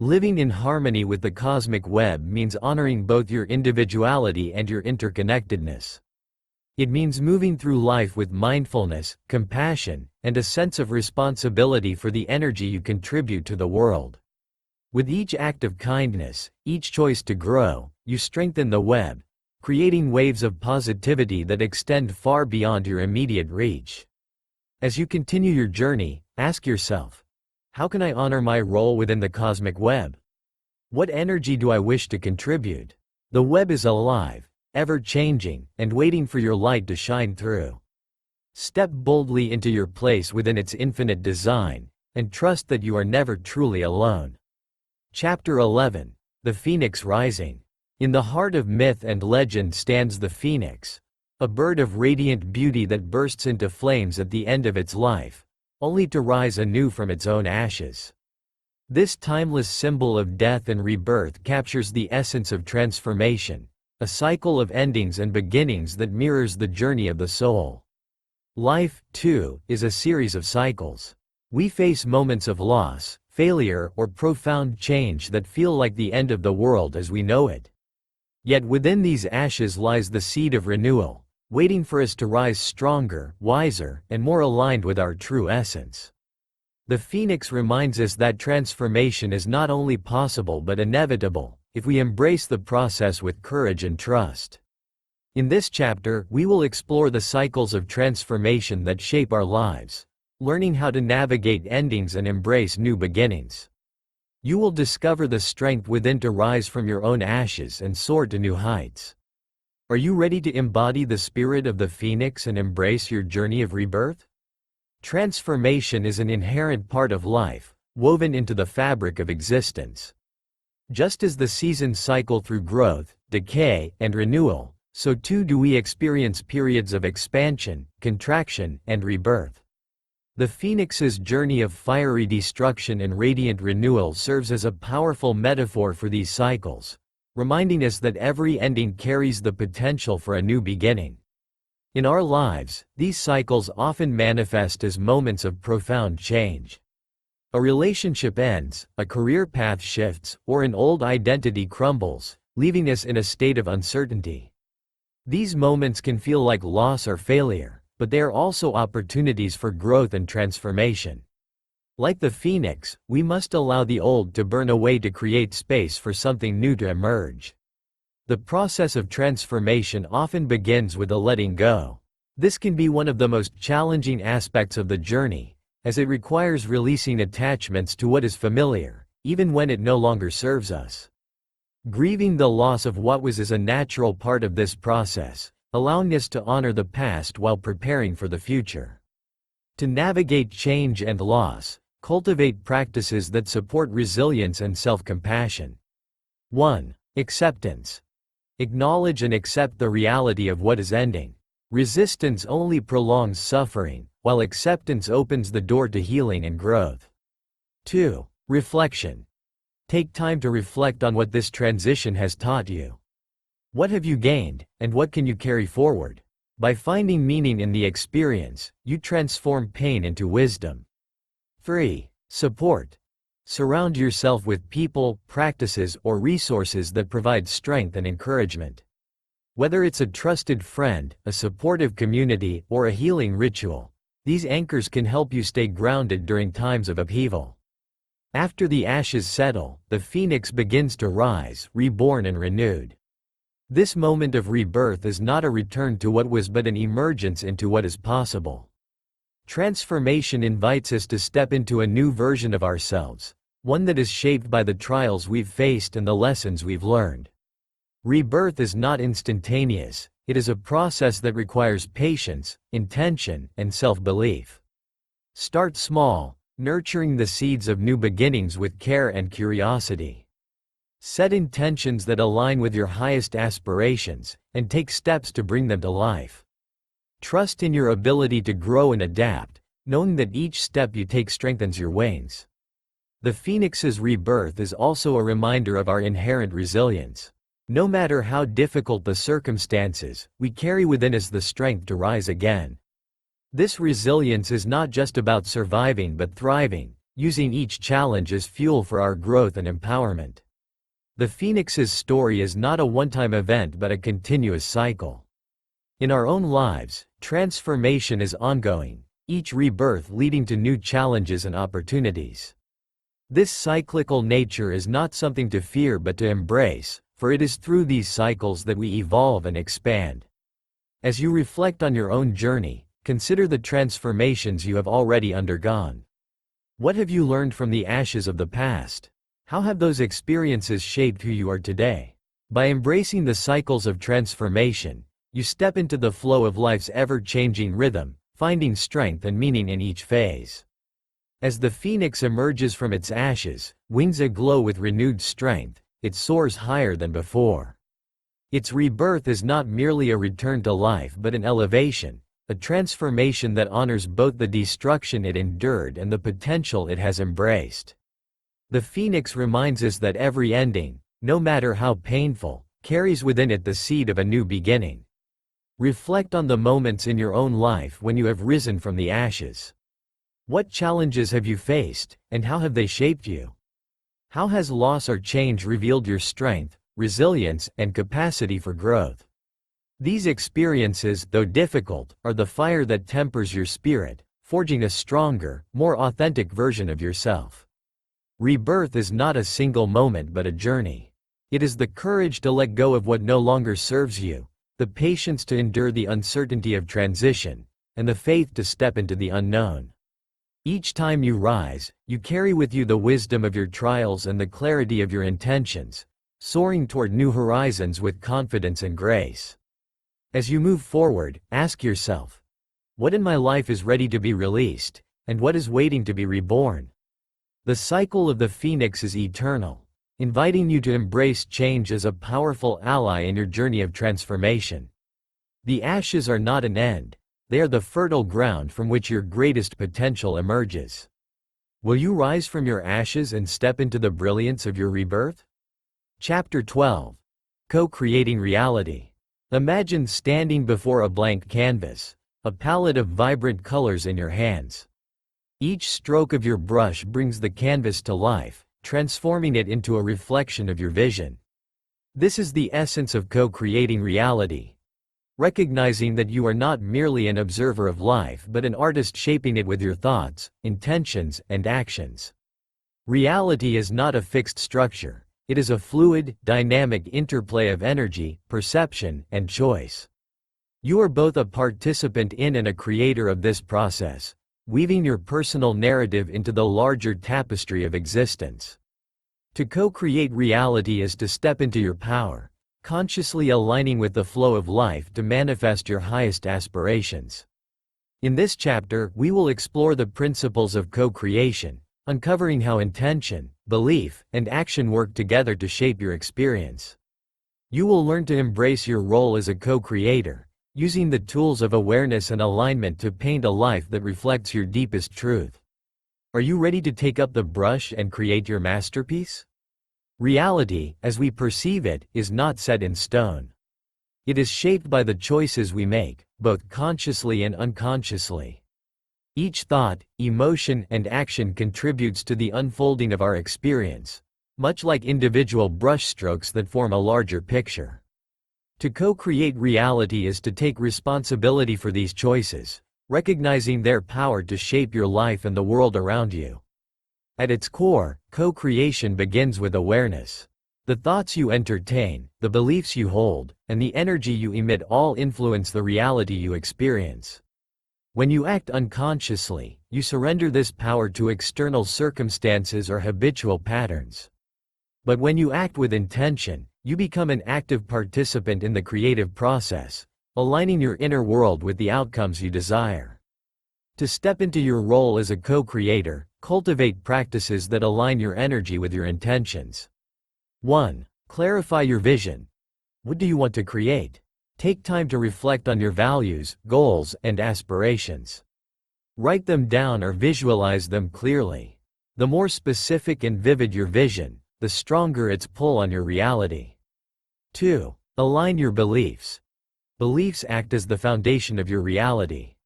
Living in harmony with the cosmic web means honoring both your individuality and your interconnectedness. It means moving through life with mindfulness, compassion, and a sense of responsibility for the energy you contribute to the world. With each act of kindness, each choice to grow, you strengthen the web, creating waves of positivity that extend far beyond your immediate reach. As you continue your journey, ask yourself, how can I honor my role within the cosmic web? What energy do I wish to contribute? The web is alive, ever-changing, and waiting for your light to shine through. Step boldly into your place within its infinite design, and trust that you are never truly alone. Chapter 11. The Phoenix Rising. In the heart of myth and legend stands the phoenix, a bird of radiant beauty that bursts into flames at the end of its life, only to rise anew from its own ashes. This timeless symbol of death and rebirth captures the essence of transformation, a cycle of endings and beginnings that mirrors the journey of the soul. Life, too, is a series of cycles. We face moments of loss, failure, or profound change that feel like the end of the world as we know it. Yet within these ashes lies the seed of renewal, waiting for us to rise stronger, wiser, and more aligned with our true essence. The phoenix reminds us that transformation is not only possible but inevitable, if we embrace the process with courage and trust. In this chapter, we will explore the cycles of transformation that shape our lives, learning how to navigate endings and embrace new beginnings. You will discover the strength within to rise from your own ashes and soar to new heights. Are you ready to embody the spirit of the phoenix and embrace your journey of rebirth? Transformation is an inherent part of life, woven into the fabric of existence. Just as the seasons cycle through growth, decay, and renewal, so too do we experience periods of expansion, contraction, and rebirth. The phoenix's journey of fiery destruction and radiant renewal serves as a powerful metaphor for these cycles, reminding us that every ending carries the potential for a new beginning. In our lives, these cycles often manifest as moments of profound change. A relationship ends, a career path shifts, or an old identity crumbles, leaving us in a state of uncertainty. These moments can feel like loss or failure, but they are also opportunities for growth and transformation. Like the phoenix, we must allow the old to burn away to create space for something new to emerge. The process of transformation often begins with a letting go. This can be one of the most challenging aspects of the journey, as it requires releasing attachments to what is familiar, even when it no longer serves us. Grieving the loss of what was is a natural part of this process, allowing us to honor the past while preparing for the future. To navigate change and loss, cultivate practices that support resilience and self-compassion. 1. Acceptance. Acknowledge and accept the reality of what is ending. Resistance only prolongs suffering, while acceptance opens the door to healing and growth. 2. Reflection. Take time to reflect on what this transition has taught you. What have you gained, and what can you carry forward? By finding meaning in the experience, you transform pain into wisdom. 3. Support. Surround yourself with people, practices, or resources that provide strength and encouragement. Whether it's a trusted friend, a supportive community, or a healing ritual, these anchors can help you stay grounded during times of upheaval. After the ashes settle, the phoenix begins to rise, reborn and renewed. This moment of rebirth is not a return to what was but an emergence into what is possible. Transformation invites us to step into a new version of ourselves, one that is shaped by the trials we've faced and the lessons we've learned. Rebirth is not instantaneous, it is a process that requires patience, intention, and self-belief. Start small, nurturing the seeds of new beginnings with care and curiosity. Set intentions that align with your highest aspirations, and take steps to bring them to life. Trust in your ability to grow and adapt, knowing that each step you take strengthens your wings. The phoenix's rebirth is also a reminder of our inherent resilience. No matter how difficult the circumstances, we carry within us the strength to rise again. This resilience is not just about surviving but thriving, using each challenge as fuel for our growth and empowerment. The Phoenix's story is not a one-time event but a continuous cycle. In our own lives, transformation is ongoing, each rebirth leading to new challenges and opportunities. This cyclical nature is not something to fear but to embrace, for it is through these cycles that we evolve and expand. As you reflect on your own journey, consider the transformations you have already undergone. What have you learned from the ashes of the past? How have those experiences shaped who you are today? By embracing the cycles of transformation, you step into the flow of life's ever-changing rhythm, finding strength and meaning in each phase. As the phoenix emerges from its ashes, wings aglow with renewed strength, it soars higher than before. Its rebirth is not merely a return to life but an elevation, a transformation that honors both the destruction it endured and the potential it has embraced. The phoenix reminds us that every ending, no matter how painful, carries within it the seed of a new beginning. Reflect on the moments in your own life when you have risen from the ashes. What challenges have you faced, and how have they shaped you? How has loss or change revealed your strength, resilience, and capacity for growth? These experiences, though difficult, are the fire that tempers your spirit, forging a stronger, more authentic version of yourself. Rebirth is not a single moment but a journey. It is the courage to let go of what no longer serves you, the patience to endure the uncertainty of transition, and the faith to step into the unknown. Each time you rise, you carry with you the wisdom of your trials and the clarity of your intentions, soaring toward new horizons with confidence and grace. As you move forward, ask yourself, what in my life is ready to be released, and what is waiting to be reborn? The cycle of the phoenix is eternal, inviting you to embrace change as a powerful ally in your journey of transformation. The ashes are not an end, they are the fertile ground from which your greatest potential emerges. Will you rise from your ashes and step into the brilliance of your rebirth? Chapter 12. Co-creating reality. Imagine standing before a blank canvas, a palette of vibrant colors in your hands. Each stroke of your brush brings the canvas to life, transforming it into a reflection of your vision. This is the essence of co-creating reality. Recognizing that you are not merely an observer of life but an artist shaping it with your thoughts, intentions, and actions. Reality is not a fixed structure, it is a fluid, dynamic interplay of energy, perception, and choice. You are both a participant in and a creator of this process, weaving your personal narrative into the larger tapestry of existence. To co-create reality is to step into your power, consciously aligning with the flow of life to manifest your highest aspirations. In this chapter, we will explore the principles of co-creation, uncovering how intention, belief, and action work together to shape your experience. You will learn to embrace your role as a co-creator, using the tools of awareness and alignment to paint a life that reflects your deepest truth. Are you ready to take up the brush and create your masterpiece? Reality, as we perceive it, is not set in stone. It is shaped by the choices we make, both consciously and unconsciously. Each thought, emotion, and action contributes to the unfolding of our experience, much like individual brushstrokes that form a larger picture. To co-create reality is to take responsibility for these choices, recognizing their power to shape your life and the world around you. At its core, co-creation begins with awareness. The thoughts you entertain, the beliefs you hold, and the energy you emit all influence the reality you experience. When you act unconsciously, you surrender this power to external circumstances or habitual patterns. But when you act with intention, you become an active participant in the creative process, aligning your inner world with the outcomes you desire. To step into your role as a co-creator, cultivate practices that align your energy with your intentions. 1. Clarify your vision. What do you want to create? Take time to reflect on your values, goals, and aspirations. Write them down or visualize them clearly. The more specific and vivid your vision, the stronger its pull on your reality. 2. Align your beliefs. Beliefs act as the foundation of your reality.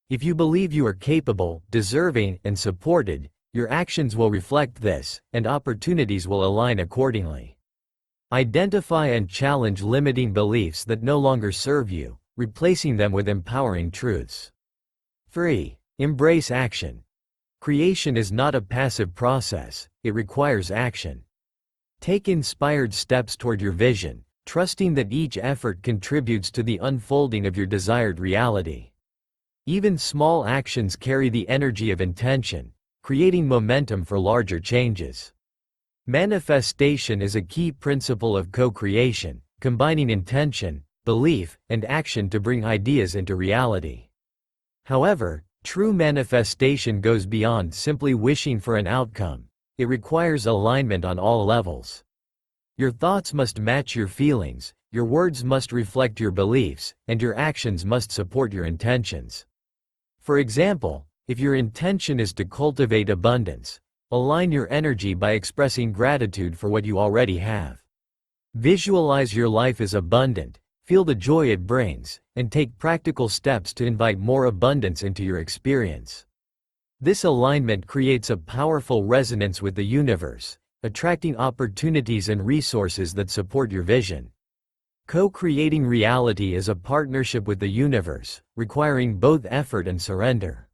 If you believe you are capable, deserving, and supported, Your actions will reflect this, and opportunities will align accordingly. Identify and challenge limiting beliefs that no longer serve you, replacing them with empowering truths. 3. Embrace action. Creation is not a passive process, it requires action. Take inspired steps toward your vision, trusting that each effort contributes to the unfolding of your desired reality. Even small actions carry the energy of intention, creating momentum for larger changes. Manifestation is a key principle of co-creation, combining intention, belief, and action to bring ideas into reality. However, true manifestation goes beyond simply wishing for an outcome. It requires alignment on all levels. Your thoughts must match your feelings, your words must reflect your beliefs, and your actions must support your intentions. For example, if your intention is to cultivate abundance, align your energy by expressing gratitude for what you already have. Visualize your life as abundant, feel the joy it brings, and take practical steps to invite more abundance into your experience. This alignment creates a powerful resonance with the universe, attracting opportunities and resources that support your vision. Co-creating reality is a partnership with the universe, requiring both effort and surrender.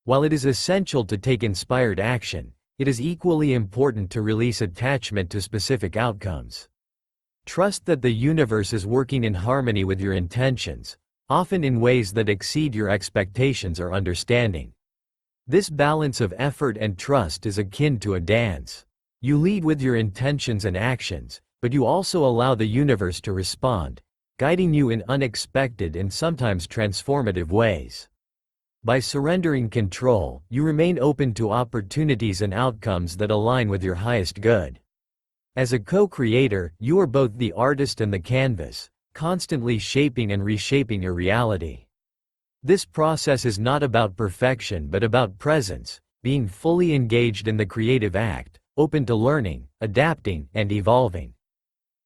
While it is essential to take inspired action, it is equally important to release attachment to specific outcomes. Trust that the universe is working in harmony with your intentions, often in ways that exceed your expectations or understanding. This balance of effort and trust is akin to a dance. You lead with your intentions and actions, but you also allow the universe to respond, guiding you in unexpected and sometimes transformative ways. By surrendering control, you remain open to opportunities and outcomes that align with your highest good. As a co-creator, you are both the artist and the canvas, constantly shaping and reshaping your reality. This process is not about perfection but about presence, being fully engaged in the creative act, open to learning, adapting, and evolving.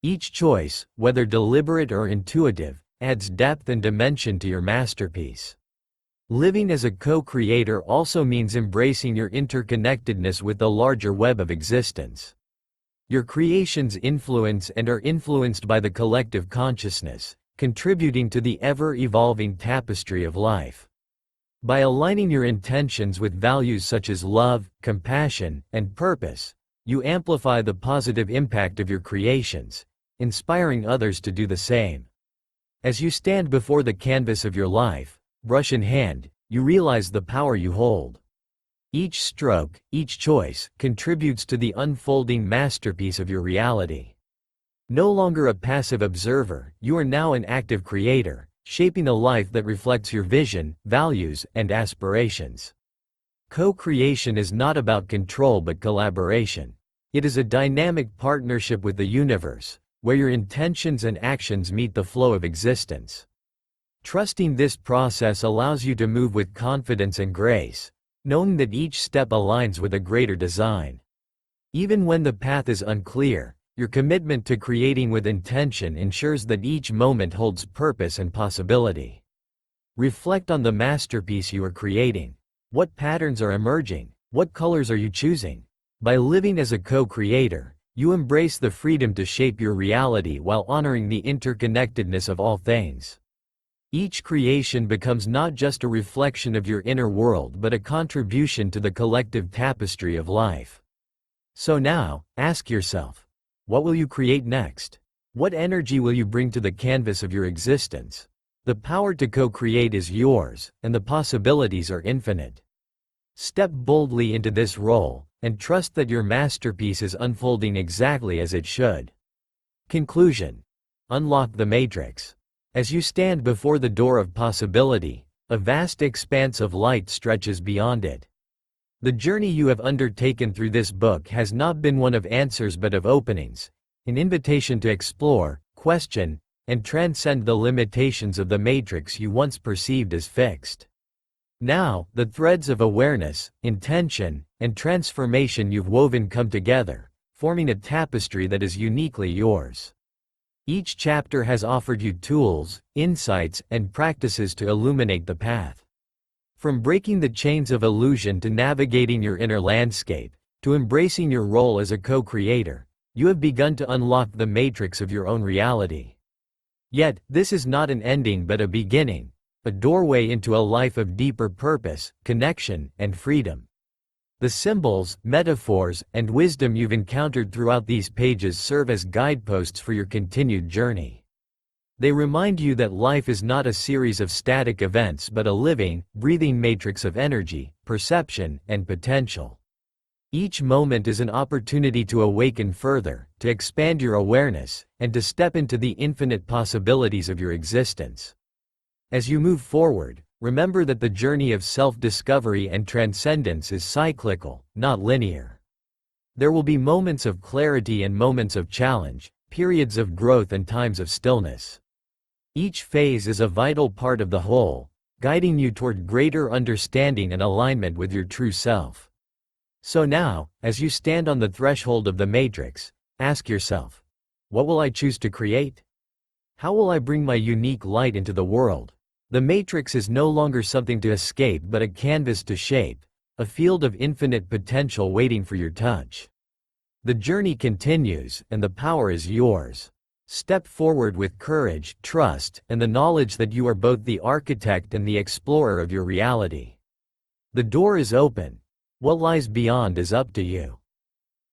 Each choice, whether deliberate or intuitive, adds depth and dimension to your masterpiece. Living as a co-creator also means embracing your interconnectedness with the larger web of existence. Your creations influence and are influenced by the collective consciousness, contributing to the ever-evolving tapestry of life. By aligning your intentions with values such as love, compassion, and purpose, you amplify the positive impact of your creations, inspiring others to do the same. As you stand before the canvas of your life, brush in hand, you realize the power you hold. Each stroke, each choice, contributes to the unfolding masterpiece of your reality. No longer a passive observer, you are now an active creator, shaping a life that reflects your vision, values, and aspirations. Co-creation is not about control but collaboration. It is a dynamic partnership with the universe, where your intentions and actions meet the flow of existence. Trusting this process allows you to move with confidence and grace, knowing that each step aligns with a greater design. Even when the path is unclear, your commitment to creating with intention ensures that each moment holds purpose and possibility. Reflect on the masterpiece you are creating. What patterns are emerging? What colors are you choosing? By living as a co-creator, you embrace the freedom to shape your reality while honoring the interconnectedness of all things. Each creation becomes not just a reflection of your inner world but a contribution to the collective tapestry of life. So now, ask yourself, what will you create next? What energy will you bring to the canvas of your existence? The power to co-create is yours, and the possibilities are infinite. Step boldly into this role, and trust that your masterpiece is unfolding exactly as it should. Conclusion. Unlock the matrix. As you stand before the door of possibility, a vast expanse of light stretches beyond it. The journey you have undertaken through this book has not been one of answers but of openings, an invitation to explore, question, and transcend the limitations of the matrix you once perceived as fixed. Now, the threads of awareness, intention, and transformation you've woven come together, forming a tapestry that is uniquely yours. Each chapter has offered you tools, insights, and practices to illuminate the path. From breaking the chains of illusion to navigating your inner landscape, to embracing your role as a co-creator, you have begun to unlock the matrix of your own reality. Yet, this is not an ending but a beginning, a doorway into a life of deeper purpose, connection, and freedom. The symbols, metaphors, and wisdom you've encountered throughout these pages serve as guideposts for your continued journey. They remind you that life is not a series of static events but a living, breathing matrix of energy, perception, and potential. Each moment is an opportunity to awaken further, to expand your awareness, and to step into the infinite possibilities of your existence. As you move forward, remember that the journey of self-discovery and transcendence is cyclical, not linear. There will be moments of clarity and moments of challenge, periods of growth and times of stillness. Each phase is a vital part of the whole, guiding you toward greater understanding and alignment with your true self. So now, as you stand on the threshold of the matrix, ask yourself, what will I choose to create? How will I bring my unique light into the world? The matrix is no longer something to escape but a canvas to shape, a field of infinite potential waiting for your touch. The journey continues, and the power is yours. Step forward with courage, trust, and the knowledge that you are both the architect and the explorer of your reality. The door is open. What lies beyond is up to you.